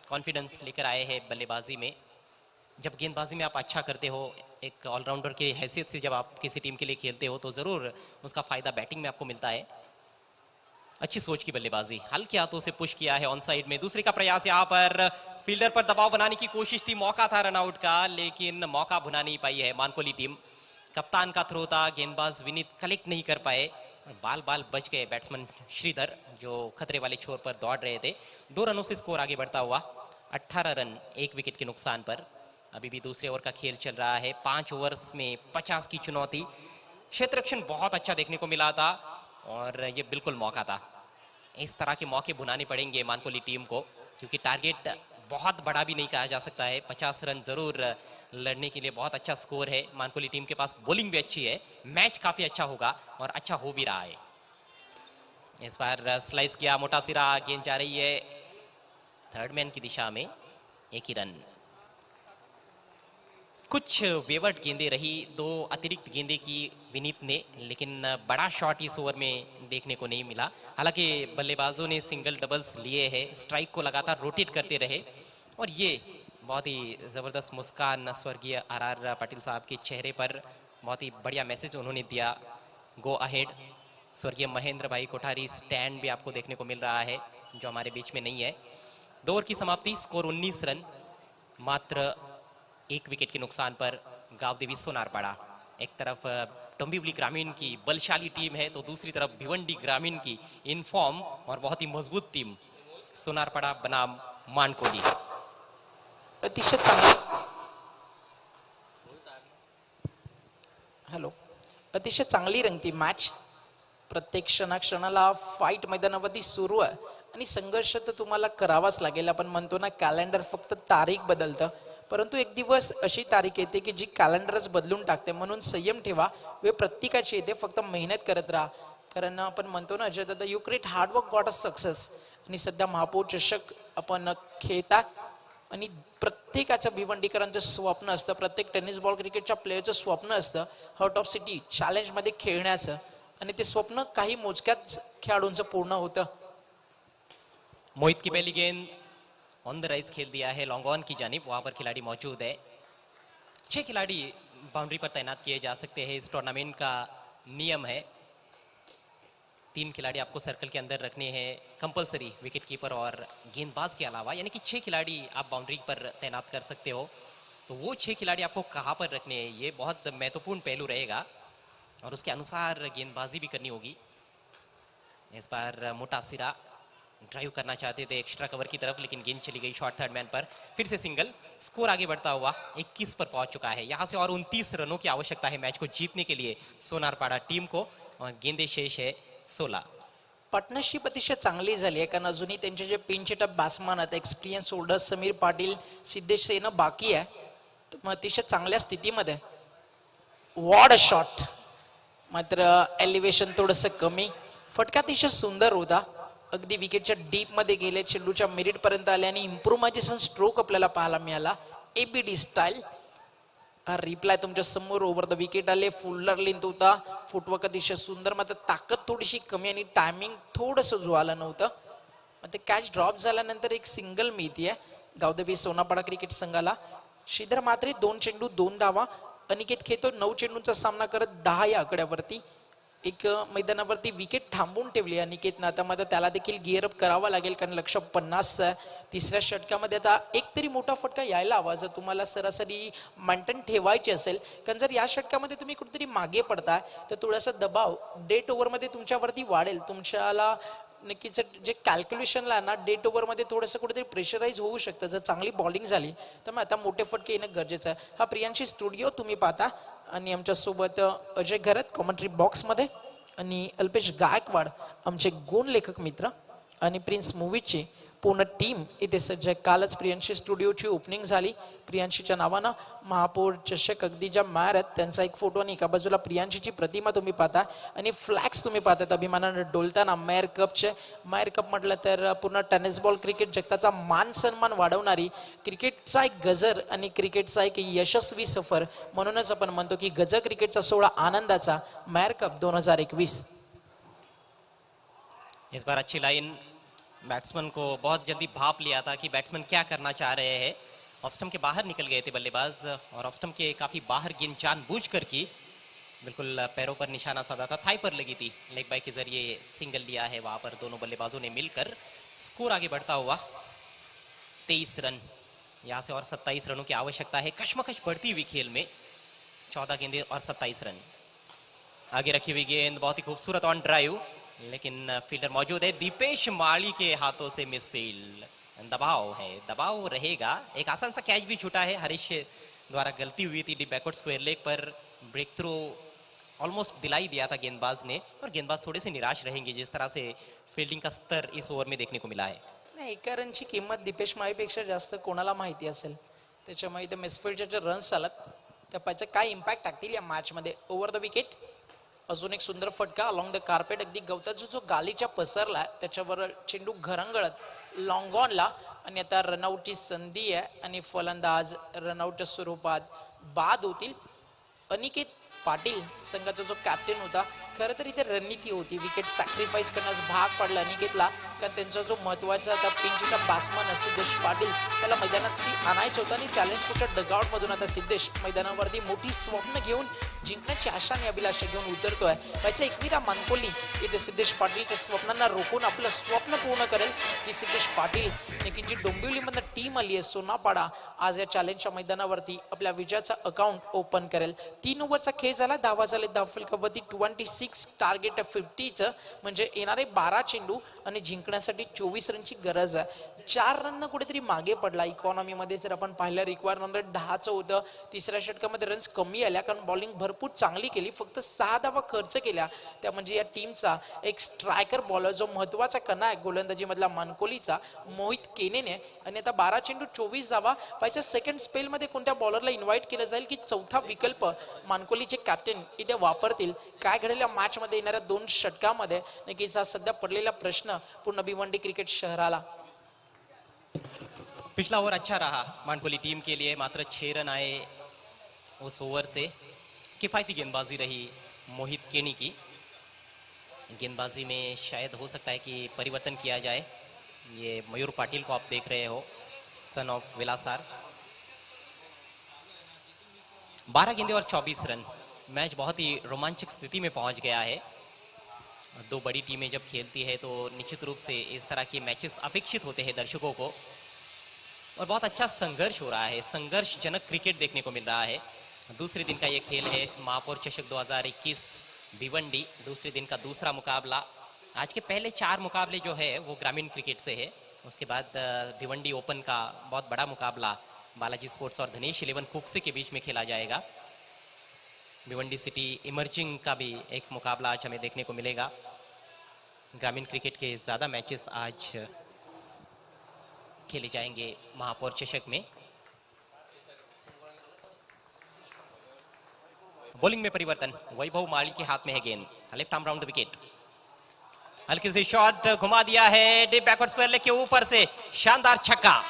[SPEAKER 2] कॉन्फिडेंस लेकर आए हैं बल्लेबाजी में। जब गेंदबाजी में आप अच्छा करते हो, एक ऑलराउंडर की हैसियत से जब आप किसी टीम के लिए खेलते हो, तो ज़रूर उसका फ़ायदा बैटिंग में आपको मिलता है। अच्छी सोच की बल्लेबाजी, हल्के हाथों से पुश किया है ऑन साइड में। दूसरे का प्रयास यहाँ पर, फील्डर पर दबाव बनाने की कोशिश थी, मौका था रनआउट का, लेकिन मौका भुना नहीं पाई है मानकोली टीम। कप्तान का थ्रो था, गेंदबाज विनीत कलेक्ट नहीं कर पाए, बाल बाल बच गए बैट्समैन श्रीधर जो खतरे वाले छोर पर दौड़ रहे थे। 2 रनों से स्कोर आगे बढ़ता हुआ 18 रन 1 विकेट के नुकसान पर। अभी भी दूसरे ओवर का खेल चल रहा है। 5 ओवर्स में 50 की चुनौती। क्षेत्ररक्षण बहुत अच्छा देखने को मिला था और ये बिल्कुल मौका था। इस तरह के मौके बुनाने पड़ेंगे मानकोली टीम को, क्योंकि टारगेट बहुत बड़ा भी नहीं कहा जा सकता है। 50 रन जरूर लड़ने के लिए बहुत अच्छा स्कोर है। मानकोली टीम के पास बॉलिंग भी अच्छी है, मैच काफी अच्छा होगा और अच्छा हो भी रहा है। इस बार स्लाइस किया मोटा सिरा, गेंद जा रही है थर्ड मैन की दिशा में, 1 ही रन। कुछ वेवर्ड गेंदें रही, 2 अतिरिक्त गेंदें की विनीत ने, लेकिन बड़ा शॉट इस ओवर में देखने को नहीं मिला। हालांकि बल्लेबाजों ने सिंगल डबल्स लिए हैं, स्ट्राइक को लगातार रोटेट करते रहे और ये बहुत ही ज़बरदस्त मुस्कान स्वर्गीय आर पाटिल साहब के चेहरे पर, बहुत ही बढ़िया मैसेज उन्होंने दिया, गो अहेड। स्वर्गीय महेंद्र भाई कोठारी स्टैंड भी आपको देखने को मिल रहा है, जो हमारे बीच में नहीं है। 2 ओवर की समाप्ति, स्कोर 19 रन, मात्र 1 विकेट के नुकसान पर गांव देवी सोनारपाड़ा। एक तरफ डोंबिवली ग्रामीण की बलशाली टीम है, तो दूसरी तरफ भिवंडी ग्रामीण की इनफॉर्म और बहुत ही मजबूत टीम सोनारपाड़ा बनाम मानकोली।
[SPEAKER 1] अतिशय चांगली, हॅलो, अतिशय चांगली रंगती मॅच. प्रत्येक क्षणाला फाईट मैदानावरती सुरू आहे आणि संघर्ष तर तुम्हाला करावाच लागेल. आपण म्हणतो ना, कॅलेंडर फक्त तारीख बदलतं, परंतु एक दिवस अशी तारीख येते की जी कॅलेंडरच बदलून टाकते. म्हणून संयम ठेवा, वेळ प्रत्येकाची येते, फक्त मेहनत करत राहा. कारण आपण म्हणतो ना, अजय दादा, you create hard work got a success. आणि सध्या महापौर चषक आपण खेळता आणि प्रत्येकाचं भिवंडीकरांचं स्वप्न असतं, प्रत्येक टेनिस बॉल क्रिकेटच्या प्लेयरचं स्वप्न असतं हार्ट ऑफ सिटी चॅलेंजमध्ये खेळण्याचं, आणि ते स्वप्न काही मोजक्याच खेळाडूंचं पूर्ण होतं.
[SPEAKER 2] मोहित की पहली गेंद ऑन द राइज खेल दिया है लॉन्ग ऑन की जानिब, वहां पर खिलाड़ी मौजूद है। 6 खिलाड़ी बाउंड्री पर तैनात किए जा सकते हैं, इस टूर्नामेंट का नियम है। 3 खिलाड़ी आपको सर्कल के अंदर रखने हैं कंपलसरी, विकेट कीपर और गेंदबाज के अलावा, यानी कि 6 खिलाड़ी आप बाउंड्री पर तैनात कर सकते हो। तो वो 6 खिलाड़ी आपको कहाँ पर रखने हैं, ये बहुत महत्वपूर्ण पहलू रहेगा और उसके अनुसार गेंदबाजी भी करनी होगी। इस बार मोटा सिरा ड्राइव करना चाहते थे एक्स्ट्रा कवर की तरफ, लेकिन गेंद चली गई शॉर्ट थर्ड मैन पर। फिर से सिंगल, स्कोर आगे बढ़ता हुआ 21 पर पहुंच चुका है। यहां से और 29 रनों की आवश्यकता है मैच को जीतने के लिए सोनारपाड़ा टीम को, और गेंदे शेष है 16।
[SPEAKER 1] पार्टनरशिप अतिशय चांगली झाली आहे, कारण अजूनही त्यांचे जे पिंच हिटर बॅट्समन आहेत, एक्सपिरियन्स होल्डर समीर पाटील, सिद्धेश सेन बाकी आहे, तर मग अतिशय चांगल्या स्थितीमध्ये. वॉड अ शॉट, मात्र एलिव्हेशन थोडंसं कमी. फटका अतिशय सुंदर होता, अगदी विकेटच्या डीप मध्ये गेले, चेंडूच्या मिरिट पर्यंत आले आणि इम्प्रोव्हायझेशन स्ट्रोक आपल्याला पाहायला मिळाला एबीडी स्टाईल. हा रिप्लाय तुमच्या समोर, ओव्हर द विकेट आले, फुल्लर लेंथ होता, फुटवर्क अतिशय सुंदर, मात्र ताकद थोडीशी कमी आणि टायमिंग थोडंसं जुळालं नव्हतं. मग ते कॅच ड्रॉप झाल्यानंतर एक सिंगल मिळतीये गावदेवी सोनापाडा क्रिकेट संघाला. श्रीधर मात्रे 2 चेंडू 2 धावा, अनिकेत खेतो 9 चेंडूंचा सामना करत 10 या आकड्यावरती. एक मैदानावरती विकेट थांबवून ठेवली अनिकेतनं, आता मात्र त्याला देखील गिअरअप करावा लागेल, कारण लक्ष 50 आहे. तिसऱ्या षटकामध्ये आता एक तरी मोठा फटका यायला हवा जर तुम्हाला सरासरी मेंटेन ठेवायची असेल, कारण जर या षटकामध्ये तुम्ही कुठेतरी मागे पडताय तर थोडासा दबाव डेट ओव्हरमध्ये तुमच्यावरती वाढेल. तुमच्याला नक्कीच जे कॅल्क्युलेशनला ना डेट ओव्हरमध्ये थोडंसं कुठेतरी प्रेशराईज होऊ शकतं. जर चांगली बॉलिंग झाली तर मग आता मोठे फटके येणं गरजेचं आहे. हा प्रियांशी स्टुडिओ तुम्ही पाहता आणि आमच्यासोबत अजय घरत कॉमेंट्री बॉक्समध्ये, आणि अल्पेश गायकवाड आमचे गुण लेखक मित्र, आणि प्रिन्स मूवीजचे पूर्ण टीम इथे सज्ज आहे. कालच प्रियांशी स्टुडिओची ओपनिंग झाली. प्रियांशीच्या नावानं महापौर चषक अगदी ज्या मार आहेत त्यांचा एक फोटो आणि एका बाजूला प्रियांशीची प्रतिमा तुम्ही पाहता आणि फ्लॅग्स तुम्ही पाहतात अभिमानानं डोलताना. मेयर कपचे मेयर कप म्हटलं तर पूर्ण टेनिस बॉल क्रिकेट जगताचा मान सन्मान वाढवणारी क्रिकेटचा एक गजर आणि क्रिकेटचा एक यशस्वी सफर म्हणूनच आपण म्हणतो की गजर क्रिकेटचा सोहळा आनंदाचा मेयर कप 2021.
[SPEAKER 2] इस बार अच्छी लाइन, बैट्समैन को बहुत जल्दी भाप लिया था कि बैट्समैन क्या करना चाह रहे हैं. ऑफ स्टंप के बाहर निकल गए थे बल्लेबाज और ऑफ स्टंप के काफी बाहर गेंद जानबूझकर की बिल्कुल पैरों पर निशाना साधा था, थाई पर लगी थी. लेग बाय के जरिए सिंगल लिया है वहां पर दोनों बल्लेबाजों ने मिलकर. स्कोर आगे बढ़ता हुआ 23 रन, यहाँ से और 27 रनों की आवश्यकता है. कश्मकश बढ़ती हुई खेल में 14 गेंदें और 27 रन. आगे रखी हुई गेंद बहुत ही खूबसूरत ऑन ड्राइव, लेकिन फील्डर मौजूद है. दीपेश माली के हाथों से मिसफील्ड. दबाव है, दबाव रहेगा. एक आसान सा कैच भी छूटा है, हरीश द्वारा गलती हुई थी डीप बैकवर्ड स्क्वायर लेग पर. ब्रेक थ्रू ऑलमोस्ट दिलाई दिया था गेंदबाज ने और गेंदबाज थोड़े से निराश रहेंगे जिस तरह से फील्डिंग का स्तर इस ओव्हर में देखने को मिला है.
[SPEAKER 1] नाही, एका रनची किंमत दीपेश माळीपेक्षा जास्त कोणाला माहिती असेल. त्याच्यामुळे इथे मिसफील्डचे जे रन्स आलात त्याचा काय इम्पॅक्ट टाकतील या मॅचमध्ये. ओव्हर द विकेट अजून एक सुंदर फटका अलॉंग द कार्पेट. अगदी गवताचा जो गालीच्या पसरला त्याच्यावर चेंडू घरंगळत लॉंग ऑनला आणि आता रनआउटची संधी आहे आणि फलंदाज रनआउटच्या स्वरूपात बाद होतील. अनिकेत पाटील संघाचा जो कॅप्टन होता, खरं तर इथे रणनीती होती विकेट सॅक्रिफाईस करण्यास भाग पडला अनिकेतला, कारण त्यांचा जो महत्वाचा आता पिंचचा बॅट्समन सिद्धेश पाटील त्याला मैदानात आणायचं होतं आणि चॅलेंज कोचच्या डगआउट मधून आता सिद्धेश मैदानावरती मोठी स्वप्न घेऊन जिंकण्याची आशा आणि अभिलाषा घेऊन उतरतोय. त्याचा एकविरा मानकोली इथे सिद्धेश पाटीलच्या स्वप्नांना रोखून आपलं स्वप्न पूर्ण करेल की सिद्धेश पाटील की जी डोंबिवलीमधनं टीम आली आहे सोनापाडा आज या चॅलेंजच्या मैदानावरती आपल्या विजयाचा अकाउंट ओपन करेल. 3 ओव्हरचा खेळ झाला, धावा झाले धावफलकावरती 26, टार्गेट 50चं म्हणजे येणारे 12 चेंडू आणि जिंकण्यासाठी 24 रनची गरज आहे. 4 रन कुठेतरी मागे पडला इकॉनॉमी मध्ये. जर आपण पाहिलं रिक्वायरमेंट 10चं होतं, तिसऱ्या षटकामध्ये रन्स कमी आल्या कारण बॉलिंग भरपूर चांगली केली, फक्त 6 धावा खर्च केल्या. त्या म्हणजे या टीमचा एक स्ट्रायकर बॉलर जो महत्वाचा कणा आहे गोलंदाजी मधला मानकोलीचा मोहित केनेने आणि आता 12 चेंडू 24 धावा पाहिजे. सेकंड स्पेल मध्ये कोणत्या बॉलरला इन्व्हाइट केलं जाईल की चौथा विकल्प मानकोलीचे कॅप्टन इथे वापरतील. काय घडेल या मॅच मध्ये येणाऱ्या 2 षटकामध्ये नक्कीच हा सध्या पडलेला प्रश्न पूर्ण भिवंडी क्रिकेट शहराला.
[SPEAKER 2] पिछला ओवर अच्छा रहा मानकोली टीम के लिए, मात्र 6 रन आए उस ओवर से. किफायती गेंदबाजी रही मोहित केनी की. गेंदबाजी में शायद हो सकता है कि परिवर्तन किया जाए. ये मयूर पाटिल को आप देख रहे हो, सन ऑफ विलासार. 12 गेंदे और 24 रन. मैच बहुत ही रोमांचक स्थिति में पहुंच गया है. 2 बड़ी टीमें जब खेलती है तो निश्चित रूप से इस तरह के मैचेस अपेक्षित होते हैं दर्शकों को और बहुत अच्छा संघर्ष हो रहा है, संघर्षजनक क्रिकेट देखने को मिल रहा है. दूसरे दिन का ये खेल है महापौर चषक 2021 भिवंडी. दूसरे दिन का दूसरा मुकाबला. आज के पहले 4 मुकाबले जो है वो ग्रामीण क्रिकेट से है. उसके बाद भिवंडी ओपन का बहुत बड़ा मुकाबला बालाजी स्पोर्ट्स और धनेश 11 कुक्से के बीच में खेला जाएगा. भिवंडी सिटी इमर्जिंग का भी एक मुकाबला आज हमें देखने को मिलेगा. ग्रामीण क्रिकेट के ज़्यादा मैचेस आज खेले जाएंगे महापौर चषक में. बॉलिंग में परिवर्तन, वैभव माली के हाथ में है गेंद. Left arm round the wicket. हल्की सी शॉट घुमा दिया है डीप बैकवर्ड स्क्वायर लेग के ऊपर से. शानदार छक्का.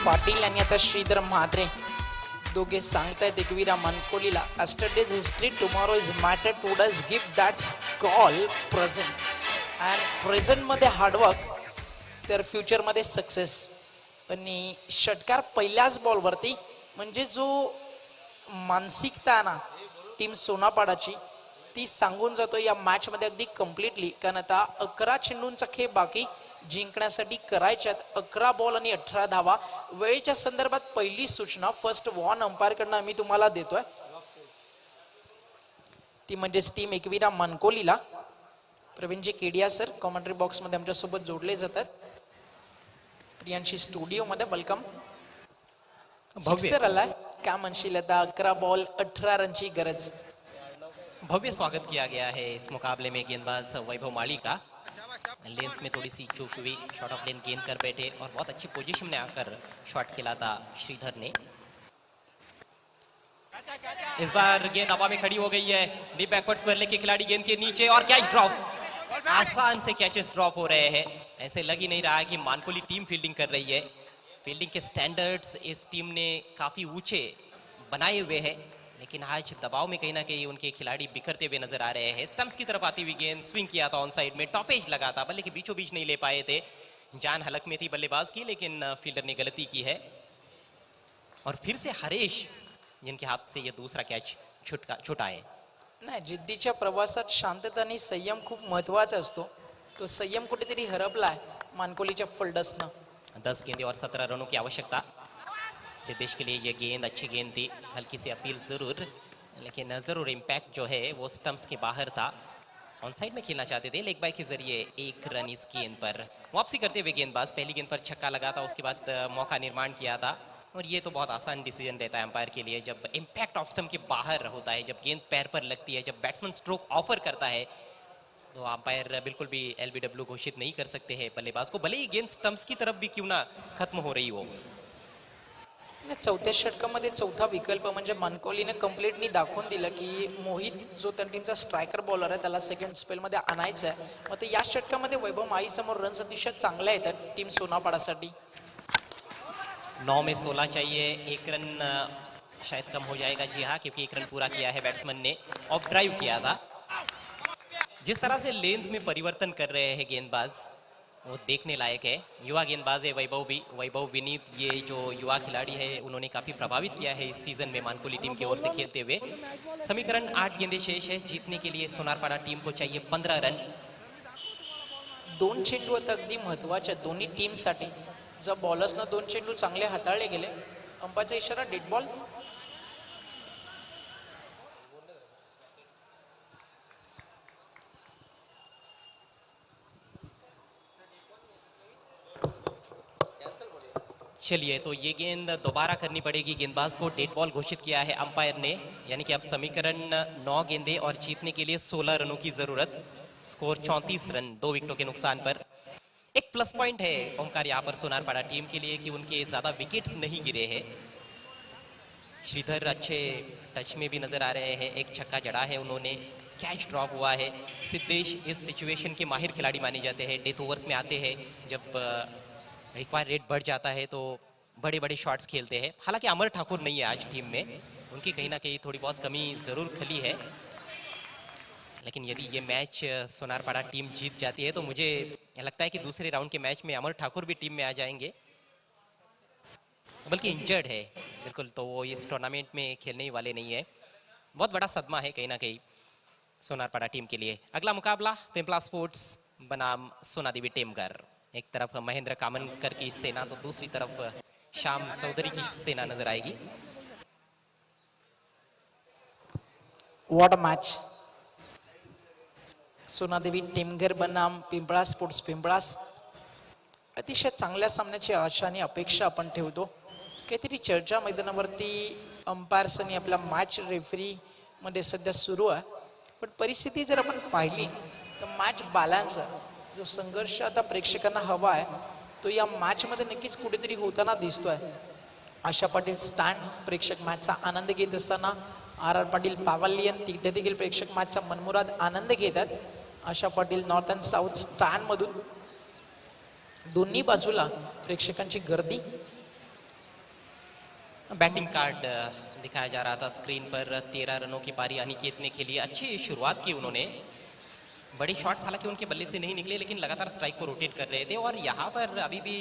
[SPEAKER 1] पाटील आणि आता श्रीधर म्हात्रे दोघे सांगतायत एकविरा मानकोलीला yesterday's history tomorrow is matter today's give that call present and present मध्ये हार्डवर्क तर फ्युचर मध्ये सक्सेस. आणि षटकार पहिल्याच बॉलवरती म्हणजे जो मानसिकता ना टीम सोनापाडाची ती सांगून जातो या मॅच मध्ये अगदी कम्प्लिटली. कारण आता 11 चेंडूंचा खेळ बाकी जिंकण्यासाठी करायच्यात. 11 बॉल आणि 18 धावा. वेळेच्या संदर्भात पहिली सूचना फर्स्ट वॉर्न अंपायर कडनं आम्ही तुम्हाला देतोय, ती म्हणजेच team Ekvira मानकोलीला. Pravinji Kedia sir commentary box मध्ये आमच्या सोबत जोडले जातात. प्रियांशी स्टुडिओ मध्ये वेलकम.
[SPEAKER 2] भव्य
[SPEAKER 1] सिक्सर आलाय. काय म्हणशील आता 11 बॉल 18 रनची गरज.
[SPEAKER 2] भव्य स्वागत किया गया है इस मुकाबले में गेंदबाज वैभव माली का. लेंथ में थोड़ी सी चूक हुई, शॉट ऑफ लेंथ गेंद कर बैठे और बहुत अच्छी पोजीशन में आकर शॉट खेला था श्रीधर ने. इस बार गेंद हवा में खड़ी हो गई है. डीप बैकवर्ड्स पर लेके खिलाड़ी गेंद के नीचे और कैच ड्रॉप. आसान से कैचेस ड्रॉप हो रहे हैं. ऐसे लग ही नहीं रहा है कि मानकोली टीम फील्डिंग कर रही है. फील्डिंग के स्टैंडर्ड्स इस टीम ने काफी ऊंचे बनाए हुए हैं, लेकिन आज दबाव में कहीं ना कहीं उनके खिलाड़ी बिखरते हुए नजर आ रहे हैं. स्टंप्स की तरफ आती हुई गेंद स्विंग किया था ऑन साइड में, टॉपेज लगा था, बल्ले के बीचों बीच नहीं ले पाए थे. जान हलक में थी बल्लेबाज की, लेकिन फील्डर ने गलती की है. और फिर से हरेश जिनके हाथ से ये दूसरा कैच छुटा है.
[SPEAKER 1] नाही, जिद्दीच्या प्रवासात शांतता आणि संयम खूप महत्वाचा असतो. तो संयम कुठेतरी हरपलाय मानकोलीच्या फोल्डर्सनं.
[SPEAKER 2] 10 गेंदे और 17 रनों की आवश्यकता. सिद्धेश के लिए ये गेंद अच्छी गेंद थी, हल्की सी अपील जरूर, लेकिन जरूर इम्पैक्ट जो है वो स्टंप्स के बाहर था. ऑन साइड में खेलना चाहते थे. लेग बाय के जरिए 1 रन इस गेंद पर वापसी करते हुए गेंदबाज. पहली गेंद पर छक्का लगा था, उसके बाद मौका निर्माण किया था. और ये तो बहुत आसान डिसीजन रहता है अंपायर के लिए जब इम्पैक्ट ऑफ स्टंप के बाहर होता है, जब गेंद पैर पर लगती है, जब बैट्समैन स्ट्रोक ऑफर करता है, तो अंपायर बिल्कुल भी एलबीडब्ल्यू घोषित नहीं कर सकते हैं बल्लेबाज को, भले ही गेंद स्टंप्स की तरफ भी क्यों ना खत्म हो रही हो.
[SPEAKER 1] चौथ्या षटकामध्ये चौथा विकल्प म्हणजे मानकोलीने कम्प्लीटली दाखवून दिलं की मोहित जो त्या टीमचा स्ट्रायकर बॉलर आहे त्याला सेकंड स्पेलमध्ये आणायचं आहे. मग ते या षटकामध्ये वैभव माई समोर रन्स अतिशय चांगले आहेत टीम सोनापाडासाठी.
[SPEAKER 2] 9 में 16 चाहिए. 1 रन शायद कम हो जाएगा. जी हाँ, क्योंकि 1 रन पूरा किया है बैट्समैन ने. ऑफ ड्राइव किया था. जिस तरह से लेंथ में परिवर्तन कर रहे हैं गेंदबाज, वो देखने लायक है. युवा गेंदबाज है वैभव विनीत. ये जो युवा खिलाड़ी है उन्होंने काफी प्रभावित किया है इस सीजन में मानकोली टीम की ओर से खेलते हुए. समीकरण 8 गेंदे शेष है. जीतने के लिए सोनारपाड़ा टीम को चाहिए 15 रन.
[SPEAKER 1] 2 चेंडू आता अगदी महत्वाचे दोन्ही टीमसाठी. जर बॉलर्सना 2 चेंडू चांगले हाताळले गेले, अंपायरचा इशारा डेड बॉल.
[SPEAKER 2] चलिए, तो ये गेंद दोबारा करनी पड़ेगी गेंदबाज को. डेड बॉल घोषित किया है अंपायर ने. यानी कि अब समीकरण 9 गेंदे और जीतने के लिए 16 रनों की जरूरत. स्कोर 34 रन 2 विकेटों के नुकसान पर. एक प्लस पॉइंट है ओमकार यहाँ पर सोनारपाड़ा टीम के लिए कि उनके ज्यादा विकेट्स नहीं गिरे हैं. श्रीधर अच्छे टच में भी नजर आ रहे हैं. एक छक्का जड़ा है उन्होंने. कैच ड्रॉप हुआ है. सिद्धेश इस सिचुएशन के माहिर खिलाड़ी माने जाते हैं. डेथ ओवर्स में आते हैं जब रिक्वायर रेट बढ़ जाता है तो बड़े बड़े शॉट्स खेलते हैं. हालांकि अमर ठाकुर नहीं है आज टीम में, उनकी कहीं ना कहीं थोड़ी बहुत कमी जरूर खली है. लेकिन यदि ये मैच सोनारपाड़ा टीम जीत जाती है तो मुझे लगता है कि दूसरे राउंड के मैच में अमर ठाकुर भी टीम में आ जाएंगे. बल्कि इंजर्ड है बिल्कुल, तो वो इस टूर्नामेंट में खेलने ही वाले नहीं है. बहुत बड़ा सदमा है कहीं ना कहीं सोनारपाड़ा टीम के लिए. अगला मुकाबला पिंपला स्पोर्ट्स बनाम सोनादेवी टेमगर. एक तरफ महेंद्र कामनकर की सेना तो दूसरी तरफ श्याम चौधरी की सेना नजर आएगी.
[SPEAKER 1] What a match. Sona Devi Temghar बनाम पिंपळा स्पोर्ट्स पिंपळास. अतिशय चांगल्या सामन्याची आशा आणि अपेक्षा आपण ठेवतो. काहीतरी चर्चा मैदानावरती अंपायर्स आणि आपल्या मॅच रेफरी मध्ये सध्या सुरू आहे, पण परिस्थिती जर आपण पाहिली तर मॅच बॅलन्स आहे. जो संघर्ष आता प्रेक्षकांना हवा आहे तो या मॅच मध्ये नक्कीच कुठेतरी होताना दिसतोय. आशा पाटील स्टँड प्रेक्षक मॅचचा आनंद घेत असताना आर पाटील पावलियन देखील प्रेक्षक मॅचचा मनमुराद आनंद घेतात. Asha Patil north and south stand मधून दोन्ही बाजूला प्रेक्षकांची गर्दी.
[SPEAKER 2] बैटिंग कार्ड दिखाया जा रहा था स्क्रीन पर. 13 रनों की पारी अनिकेत ने खेली. अच्छी शुरुआत की उन्होंने. बड़े शॉट्स हालांकि उनके बल्ले से नहीं निकले, लेकिन लगातार स्ट्राइक को रोटेट कर रहे थे. और यहाँ पर अभी भी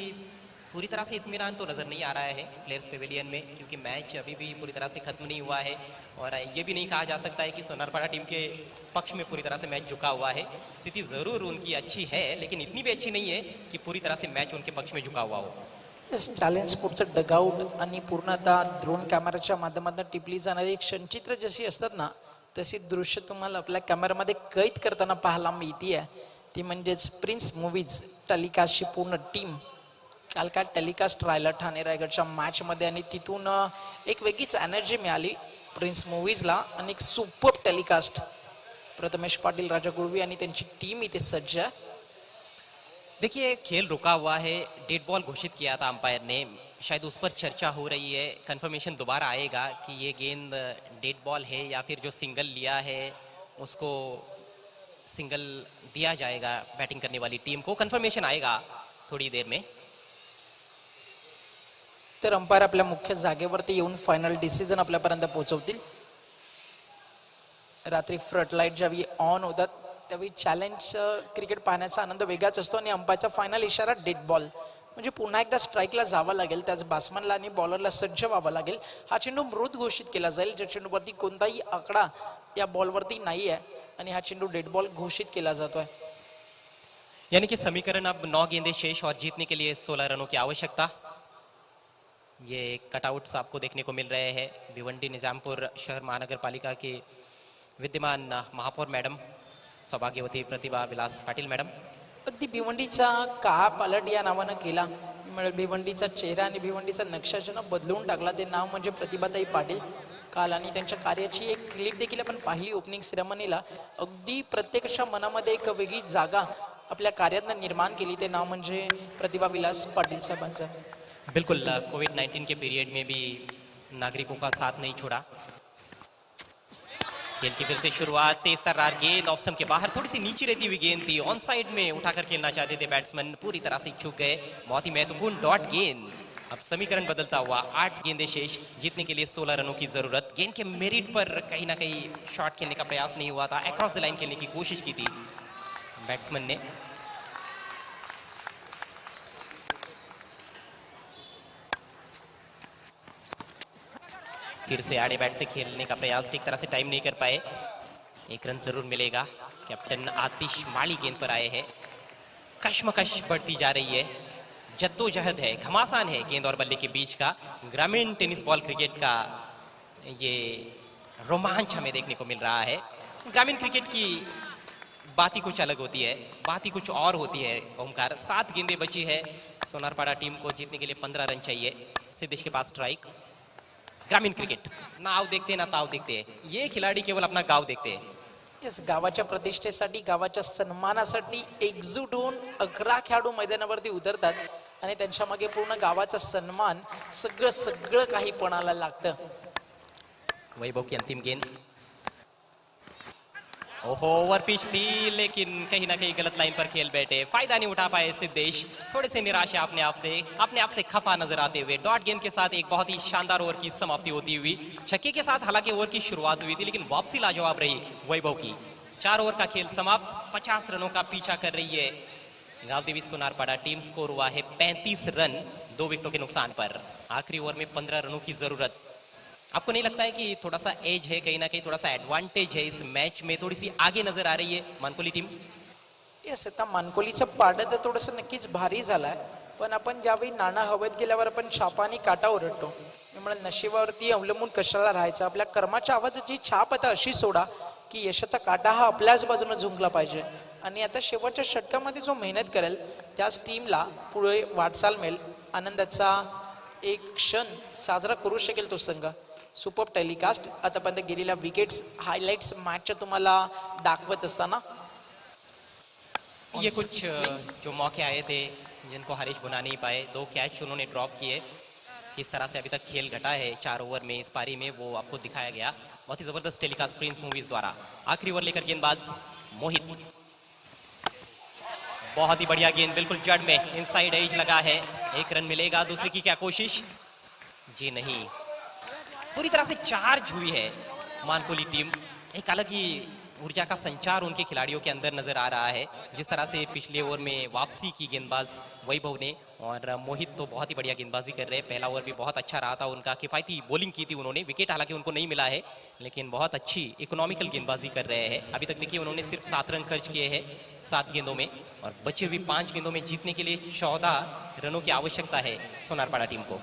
[SPEAKER 2] पूरी तरह से इत्मीनान तो नजर नहीं आ रहा है प्लेयर्स पेविलियन में, क्योंकि मैच अभी भी पूरी तरह से खत्म नहीं हुआ है. और ये भी नहीं कहा जा सकता है कि सोनारपाड़ा टीम के पक्ष में पूरी तरह से मैच झुका हुआ है. स्थिति जरूर उनकी अच्छी है, लेकिन इतनी भी अच्छी नहीं है कि पूरी तरह से मैच उनके पक्ष में झुका हुआ हो.
[SPEAKER 1] टॅलेंट स्पोर्टचं डगआउट आणि पूर्णतः ड्रोन कॅमेराच्या माध्यमातून टिपली जाणारी एक क्षणचित्र जशी असतात ना, तशी दृश्य तुम्हाला आपल्या कॅमेरामध्ये कैद करताना पाहायला मिळते. ती म्हणजेच प्रिन्स मूवीज टेलिकास्टची पूर्ण टीम काल काय टेलिकास्ट राहिलं ठाणे रायगडच्या मॅचमध्ये आणि तिथून एक वेगळीच एनर्जी मिळाली प्रिन्स मूवीजला आणि एक सुपर टेलिकास्ट. प्रथमेश पाटील, राजा गुळवी आणि त्यांची टीम इथे सज्ज आहे.
[SPEAKER 2] देखिए खेल रुका हुआ है, डेड बॉल घोषित किया था अंपायर ने, शायद उस पर चर्चा हो रही है, कंफर्मेशन दोबारा आएगा कि ये गेंद डेड बॉल है या फिर जो सिंगल लिया है उसको सिंगल दिया जाएगा बैटिंग करने वाली टीम को. कंफर्मेशन आएगा थोड़ी देर में.
[SPEAKER 1] तर अंपायर आपल्या मुख्य जागेवरती येऊन फायनल डिसिजन आपल्यापर्यंत पोहोचवतील. रात्री फ्लडलाईट ज्यावेळी ऑन होतात त्यावेळी चॅलेंज क्रिकेट पाहण्याचा आनंद वेगळाच असतो आणि अंपायरचा फायनल इशारा डेड बॉल म्हणजे पुन्हा एकदा स्ट्राईकला जावं लागेल. त्याच बॅट्समनला आणि बॉलरला सज्ज व्हावं लागेल. हा चेंडू मृत घोषित केला जाईल, ज्या चेंडूवरती कोणताही आकडा या बॉलवरती नाही आहे आणि हा चेंडू डेड बॉल घोषित केला जातोय.
[SPEAKER 2] यानी कि समीकरण अब 9 गेंदें शेष और जीतने के लिए 16 रनों की आवश्यकता. ये कटआउट्स आपको देखने को मिल रहे हैं. भिवंडी निजामपुर शहर महानगर पालिका के विद्यमान महापौर मैडम सौभाग्यवती प्रतिभा विलास पाटील मैडम.
[SPEAKER 1] अगदी भिवंडीचा काळा पालट या नावानं केला. भिवंडीचा चेहरा आणि भिवंडीचा नक्षा ज्यानं बदलून टाकला ते नाव म्हणजे प्रतिभाताई पाटील. काल आणि त्यांच्या कार्याची एक क्लिप देखील आपण पाहिली ओपनिंग सेरेमनीला. अगदी प्रत्येकाच्या मनामध्ये एक वेगळी जागा आपल्या कार्यातनं निर्माण केली. ते नाव म्हणजे प्रतिभा विलास पाटील साहेबांचं.
[SPEAKER 2] बिल्कुल कोविड-19 के पीरियड में भी नागरिकों का साथ नहीं छोड़ा. खेल की फिर से शुरुआत, तेज तर्रार गेंद ऑफ स्टंप के बाहर, थोड़ी सी नीचे रहती हुई गेंद थी, ऑन साइड में उठाकर खेलना चाहते थे बैट्समैन, पूरी तरह से चूक गए. बहुत ही महत्वपूर्ण डॉट गेंद. अब समीकरण बदलता हुआ, 8 गेंदें शेष, जीतने के लिए 16 रनों की जरूरत. गेंद के मेरिट पर कहीं ना कहीं शॉट खेलने का प्रयास नहीं हुआ था, अक्रॉस द लाइन खेलने की कोशिश की थी बैट्समैन ने. फिर से आड़े बैट से खेलने का प्रयास, ठीक तरह से टाइम नहीं कर पाए. 1 रन जरूर मिलेगा. कैप्टन आतिश माली गेंद पर आए हैं. कश्मकश बढ़ती जा रही है, जद्दोजहद है, घमासान है गेंद और बल्ले के बीच का. ग्रामीण टेनिस बॉल क्रिकेट का ये रोमांच हमें देखने को मिल रहा है. ग्रामीण क्रिकेट की बात ही कुछ अलग होती है, बात ही कुछ और होती है. ओमकार, 7 गेंदें बची है. सोनारपाड़ा टीम को जीतने के लिए 15 रन चाहिए. सिद्धेश के पास स्ट्राइक. ग्रामीण क्रिकेट ना आव देखते ना ताव देखते, ये खिलाड़ी केवळ अपना गाव देखते.
[SPEAKER 1] येस, गावाच्या प्रतिष्ठेसाठी, गावाच्या सन्मानासाठी एकजूट होऊन 11 खेळाडू मैदानावरती उतरतात आणि त्यांच्या मागे पूर्ण गावाचा सन्मान, सगळं काही पणाला लागतं.
[SPEAKER 2] वैभव की अंतिम गेंद. ओहो, ओवर पिच थी लेकिन कहीं ना कहीं गलत लाइन पर खेल बैठे, फायदा नहीं उठा पाए सिद्धेश. थोड़े से निराश है अपने आप से खफा नजर आते हुए. डॉट गेंद के साथ एक बहुत ही शानदार ओवर की समाप्ति होती हुई. छक्के के साथ हालांकि ओवर की शुरुआत हुई थी लेकिन वापसी लाजवाब रही वैभव की. 4 ओवर का खेल समाप्त. 50 रनों का पीछा कर रही है गांव-देवी सोनारपाड़ा टीम. स्कोर हुआ है 35 रन 2 विकेटों के नुकसान पर. आखिरी ओवर में 15 रनों की जरूरत. आपको नहीं लगता है कि थोड़ा सा एज है, कहीं ना कहीं थोड़ा सा एडवांटेज है इस मैच में, थोड़ी सी आगे नजर आ रही है मानकोली टीम?
[SPEAKER 1] येस, आता मानकोलीचं पारडं तर थोडंसं नक्कीच भारी झालंय, पण आपण ज्यावेळी नाणं हवेत गेल्यावर आपण छापा आणि काटा ओरडतो. त्यामुळे नशिबावरती अवलंबून कशाला राहायचं. आपल्या कर्माच्या आवाजाची छाप आता अशी सोडा की यशाचा काटा हा आपल्याच बाजूने झुंकला पाहिजे. आणि आता शेवटच्या षटकामध्ये जो मेहनत करेल त्याच टीमला पुढे वाटचाल मिळेल. आनंदाचा एक क्षण साजरा करू शकेल तो संघ. सुपर टेलिकास्ट आतापर्यंत गेलेल्या विकेट्स, हायलाइट्स मॅचच्या तुम्हाला दाखवत असताना
[SPEAKER 2] ये कुछ जो मौके आए थे जिनको हरीश बुना नहीं पाए, 2 कैच उन्होंने ड्रॉप किए. किस तरह से अभी तक खेल घटा है 4 ओवर में इस पारी में, वो आपको दिखाया गया. बहुत ही जबरदस्त टेलीकास्ट प्रिंस मूवीज द्वारा. आखिरी ओवर लेकर गेंदबाज मोहित. बहुत ही बढ़िया गेंद, बिल्कुल जड़ में इनसाइड एज लगा है. 1 रन मिलेगा. दूसरी की क्या कोशिश? जी नहीं. पूरी तरह से चार्ज हुई है मानकोली टीम. एक अलग ही ऊर्जा का संचार उनके खिलाड़ियों के अंदर नजर आ रहा है. जिस तरह से पिछले ओवर में वापसी की गेंदबाज वैभव ने, और मोहित तो बहुत ही बढ़िया गेंदबाजी कर रहे हैं. पहला ओवर भी बहुत अच्छा रहा था उनका, किफायती बॉलिंग की थी उन्होंने. विकेट हालांकि उनको नहीं मिला है लेकिन बहुत अच्छी इकोनॉमिकल गेंदबाजी कर रहे हैं. अभी तक देखिए उन्होंने सिर्फ 7 रन खर्च किए हैं. 7 गेंदों में, और बची हुई 5 गेंदों में जीतने के लिए 14 रनों की आवश्यकता है सोनारपाड़ा टीम को।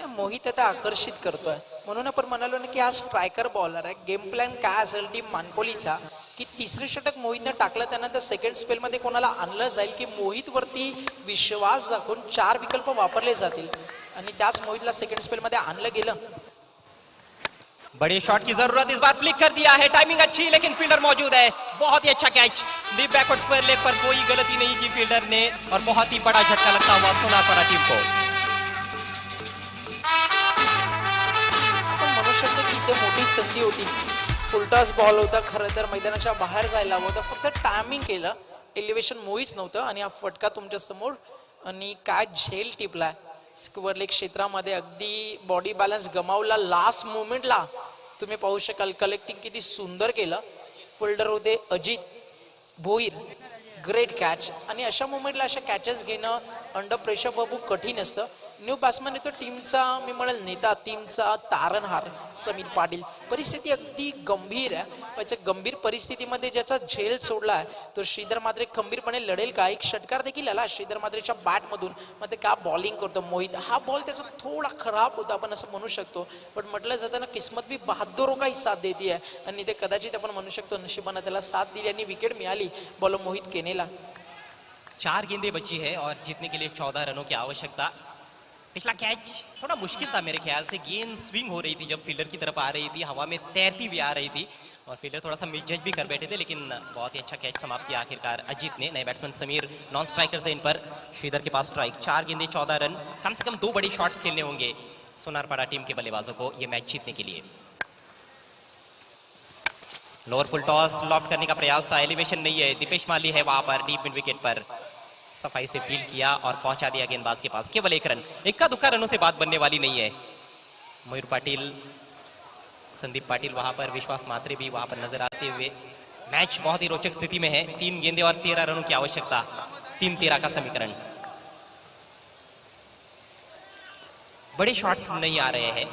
[SPEAKER 1] मोहित आता आकर्षित करतोय, म्हणून आपण म्हणालो ना की हा स्ट्रायकर बॉलर आहे. गेम प्लॅन काय असेल टीम मानकोलीचा, की तिसरे षटक मोहितने टाकलं, त्यानंतर सेकंड स्पेल मध्ये कोणाला आणलं जाईल की मोहित वरती विश्वास दाखवून 4 विकल्प वापरले जातील, आणि त्याच मोहितला सेकंड स्पेल मध्ये आणलं गेलं.
[SPEAKER 2] बड़े शॉट की जरूरत, इस बार फ्लिक कर दिया है, टाइमिंग अच्छी लेकिन फील्डर मौजूद है. बहुत ही अच्छा catch, deep backward square leg पर कोई गलती नहीं की फील्डर ने, और बहुत ही बड़ा झटका लगता हुआ सोनारपाड़ा टीम को.
[SPEAKER 1] आपण म्हणू शकतो की इथे मोठी संधी होती. फुलटॉस बॉल होता, खरं तर मैदानाच्या बाहेर जायला हवं होतं, फक्त टायमिंग केलं, एलिव्हेशन मुळीच नव्हतं, आणि हा फटका तुमच्या समोर. आणि काय झेल टिपलाय स्क्वेअर लेग क्षेत्रामध्ये, अगदी बॉडी बॅलन्स गमावला लास्ट मोमेंटला. तुम्ही पाहू शकाल कलेक्टिंग किती सुंदर केलं. फिल्डर होते अजित भोईर, ग्रेट कॅच. आणि अशा मोमेंटला अशा कॅचेस घेणं अंडर प्रेशर बाबू कठीण असतं. न्यू बॅट्समन येतो टीमचा, मी म्हणेल नेता, टीमचा तारणहार समीर पाटील. परिस्थिती अगदी गंभीर आहे, त्याच्या गंभीर परिस्थितीमध्ये ज्याचा झेल सोडलाय तो श्रीधर मात्रे खंबीरपणे लढेल का. एक षटकार देखील आला श्रीधर मात्रेच्या बॅटमधून, मग ते का बॉलिंग करतो मोहित. हा बॉल त्याचा थोडा खराब होता आपण असं म्हणू शकतो, पण म्हटलं जातं ना किस्मत भी बहादुरो काही साथ देते आहे, आणि ते कदाचित आपण म्हणू शकतो नशिबानं त्याला साथ दिली आणि विकेट मिळाली बॉलर मोहित केनेला.
[SPEAKER 2] 4 गेंदें बची है और जीतने के लिए 14 रनों की आवश्यकता. पिछला कैच थोड़ा मुश्किल था मेरे ख्याल से, गेंद स्विंग हो रही थी जब फील्डर की तरफ आ रही थी, हवा में तैरती भी आ रही थी, और फील्डर थोड़ा सा मिसजज भी कर बैठे थे, लेकिन बहुत ही अच्छा कैच समाप्त किया आखिरकार अजीत ने. नए बैट्समैन समीर नॉन स्ट्राइकर से इन पर, श्रीधर के पास स्ट्राइक. 4 गेंदें 14 रन, कम से कम 2 बड़ी शॉट्स खेलने होंगे सोनारपाड़ा टीम के बल्लेबाजों को ये मैच जीतने के लिए. लोअर फुल टॉस लॉफ्ट करने का प्रयास था, एलिवेशन नहीं है, दीपेश माली है वहां पर डीप मिड विकेट पर, सफाई से फील्ड किया और पहुंचा दिया गेंदबाज के पास. केवल 1 रन, इक्का दुक्का रनों से बात बनने वाली नहीं है. मयूर पाटिल, संदीप पाटिल वहां पर, विश्वास मात्रे भी वहां पर नजर आते हुए. मैच बहुत ही रोचक स्थिति में है, 3 गेंदें और 13 रनों की आवश्यकता, 3-13 का समीकरण. बड़े शॉट्स नहीं आ रहे हैं,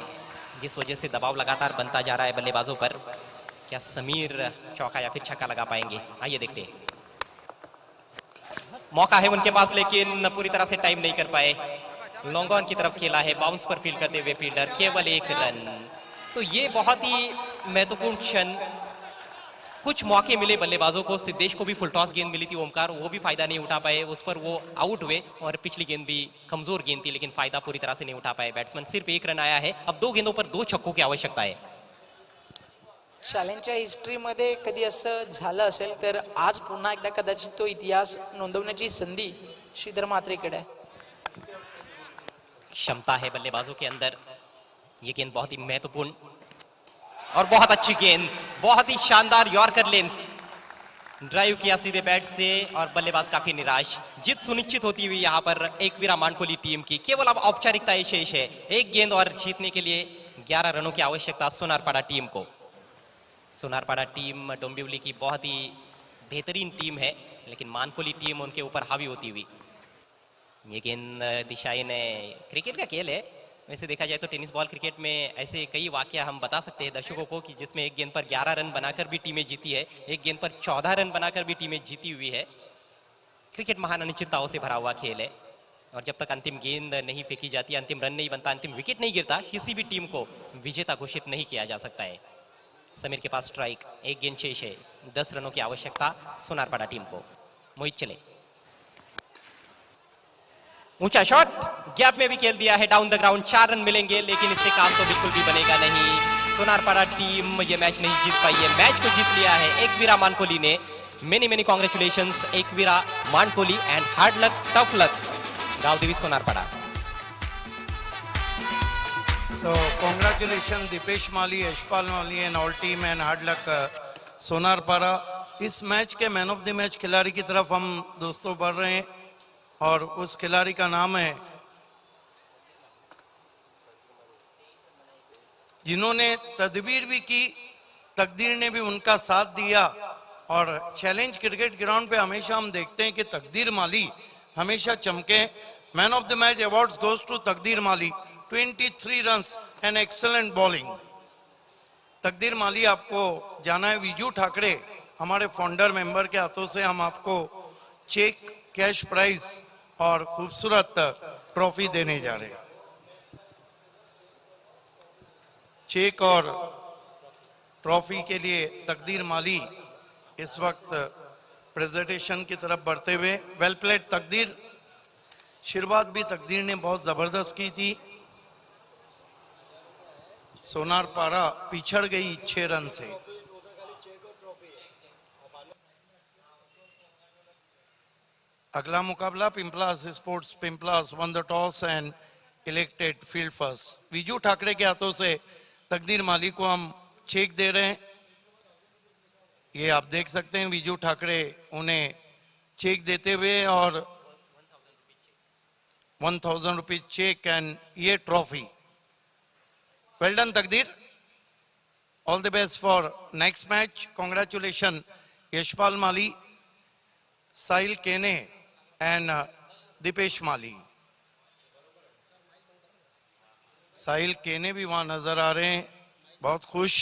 [SPEAKER 2] जिस वजह से दबाव लगातार बनता जा रहा है बल्लेबाजों पर. क्या समीर चौका या फिर छक्का लगा पाएंगे, आइए देखते हैं. मौका है उनके पास, लेकिन पूरी तरह से टाइम नहीं कर पाए. लॉन्ग ऑन की तरफ खेला है, बाउंस पर फील्ड करते हुए फील्डर, केवल 1 रन. तो ये बहुत ही महत्वपूर्ण क्षण. कुछ मौके मिले बल्लेबाजों को, सिद्धेश को भी फुल टॉस गेंद मिली थी ओमकार, वो भी फायदा नहीं उठा पाए, उस पर वो आउट हुए, और पिछली गेंद भी कमजोर गेंद थी लेकिन फायदा पूरी तरह से नहीं उठा पाए बैट्समैन. सिर्फ 1 रन आया है, अब 2 गेंदों पर 2 छक्कों की आवश्यकता है.
[SPEAKER 1] चॅलेंजच्या हिस्ट्रीमध्ये कधी असं झालं असेल तर आज पुन्हा एकदा कदाचित तो इतिहास नोंदवण्याची संधी श्रीधर मात्रेकडे आहे.
[SPEAKER 2] क्षमता है बल्लेबाजों के अंदर. ये गेंद बहुत ही महत्वपूर्ण और बहुत अच्छी गेंद, बहुत ही शानदार यॉर्कर लेंथ, ड्राइव किया सीधे बैट से, और बल्लेबाज काफी निराश. जीत सुनिश्चित होती हुई यहाँ पर एकवीरा मानकोली टीम की. केवल अब औपचारिकता शेष है, 1 गेंद और जीतने के लिए 11 रनों की आवश्यकता सोनारपाड़ा टीम को. सोनारपाड़ा टीम डोंबिवली की बहुत ही बेहतरीन टीम है, लेकिन मानकोली टीम उनके ऊपर हावी होती हुई. ये गेंद दिशाई ने, क्रिकेट का खेल है वैसे देखा जाए तो, टेनिस बॉल क्रिकेट में ऐसे कई वाकया हम बता सकते हैं दर्शकों को कि जिसमें 1 गेंद पर 11 रन बनाकर भी टीमें जीती है, 1 गेंद पर 14 रन बनाकर भी टीमें जीती हुई है. क्रिकेट महान अनिश्चितताओं से भरा हुआ खेल है, और जब तक अंतिम गेंद नहीं फेंकी जाती, अंतिम रन नहीं बनता, अंतिम विकेट नहीं गिरता, किसी भी टीम को विजेता घोषित नहीं किया जा सकता है. समीर के पास स्ट्राइक, 1 गेंद शेष है, 10 रनों की आवश्यकता सोनारपाड़ा टीम को. मोहित चले, ऊंचा शॉट, गैप में भी खेल दिया है डाउन द ग्राउंड. 4 रन मिलेंगे, लेकिन इससे काम तो बिल्कुल भी बनेगा नहीं. सोनारपाड़ा टीम ये मैच नहीं जीत पाई है, मैच को जीत लिया है एकवीरा मानकोली ने. Many congratulations Ekvira Mankoli, and hard luck, tough luck Gavdevi Sonarpada.
[SPEAKER 3] So congratulations Dipesh Mali, Yashpal Mali and all team, and hard luck Sonarpada. इस मैच के मैन ऑफ द मैच खिलाड़ी की तरफ हम दोस्तों बढ़ रहे हैं, और उस खिलाड़ी का नाम है जिन्होंने तदबीर भी की, तकदीर ने भी उनका साथ दिया. और चैलेंज क्रिकेट ग्राउंड पे हमेशा हम देखते हैं कि तकदीर माली हमेशा चमके. Man of the match awards goes to Takdir Mali, 23 runs and excellent bowling. Takdir Mali आपको जाना है, विजू ठाकरे हमारे फाउंडर मेंबर के हाथों से हम आपको चेक, कैश प्राइज और खूबसूरत ट्रॉफी देने जा रहे हैं। चेक और ट्रॉफी के लिए तकदीर माली इस वक्त प्रेजेंटेशन की तरफ बढ़ते हुए। वेल प्लेड तकदीर। शुरुआत भी तकदीर ने बहुत जबरदस्त की थी। सोनार पारा पिछड़ गई 6 रन से। अगला मुकाबला Pimplas sports. Pimplas won the toss and elected field first. Viju Thackeray के हाथों से तकदीर माली को हम चेक दे रहे हैं। ये आप देख सकते हैं विजू ठाकरे उन्हें चेक देते हुए और 1000 रुपीज चेक एंड ये trophy. Well done Takdir. All the best for next match. Congratulation Yashpal Mali, Sahil Kene and Dipesh माली। साहिल केने भी वहां नजर आ रहे हैं, बहुत खुश।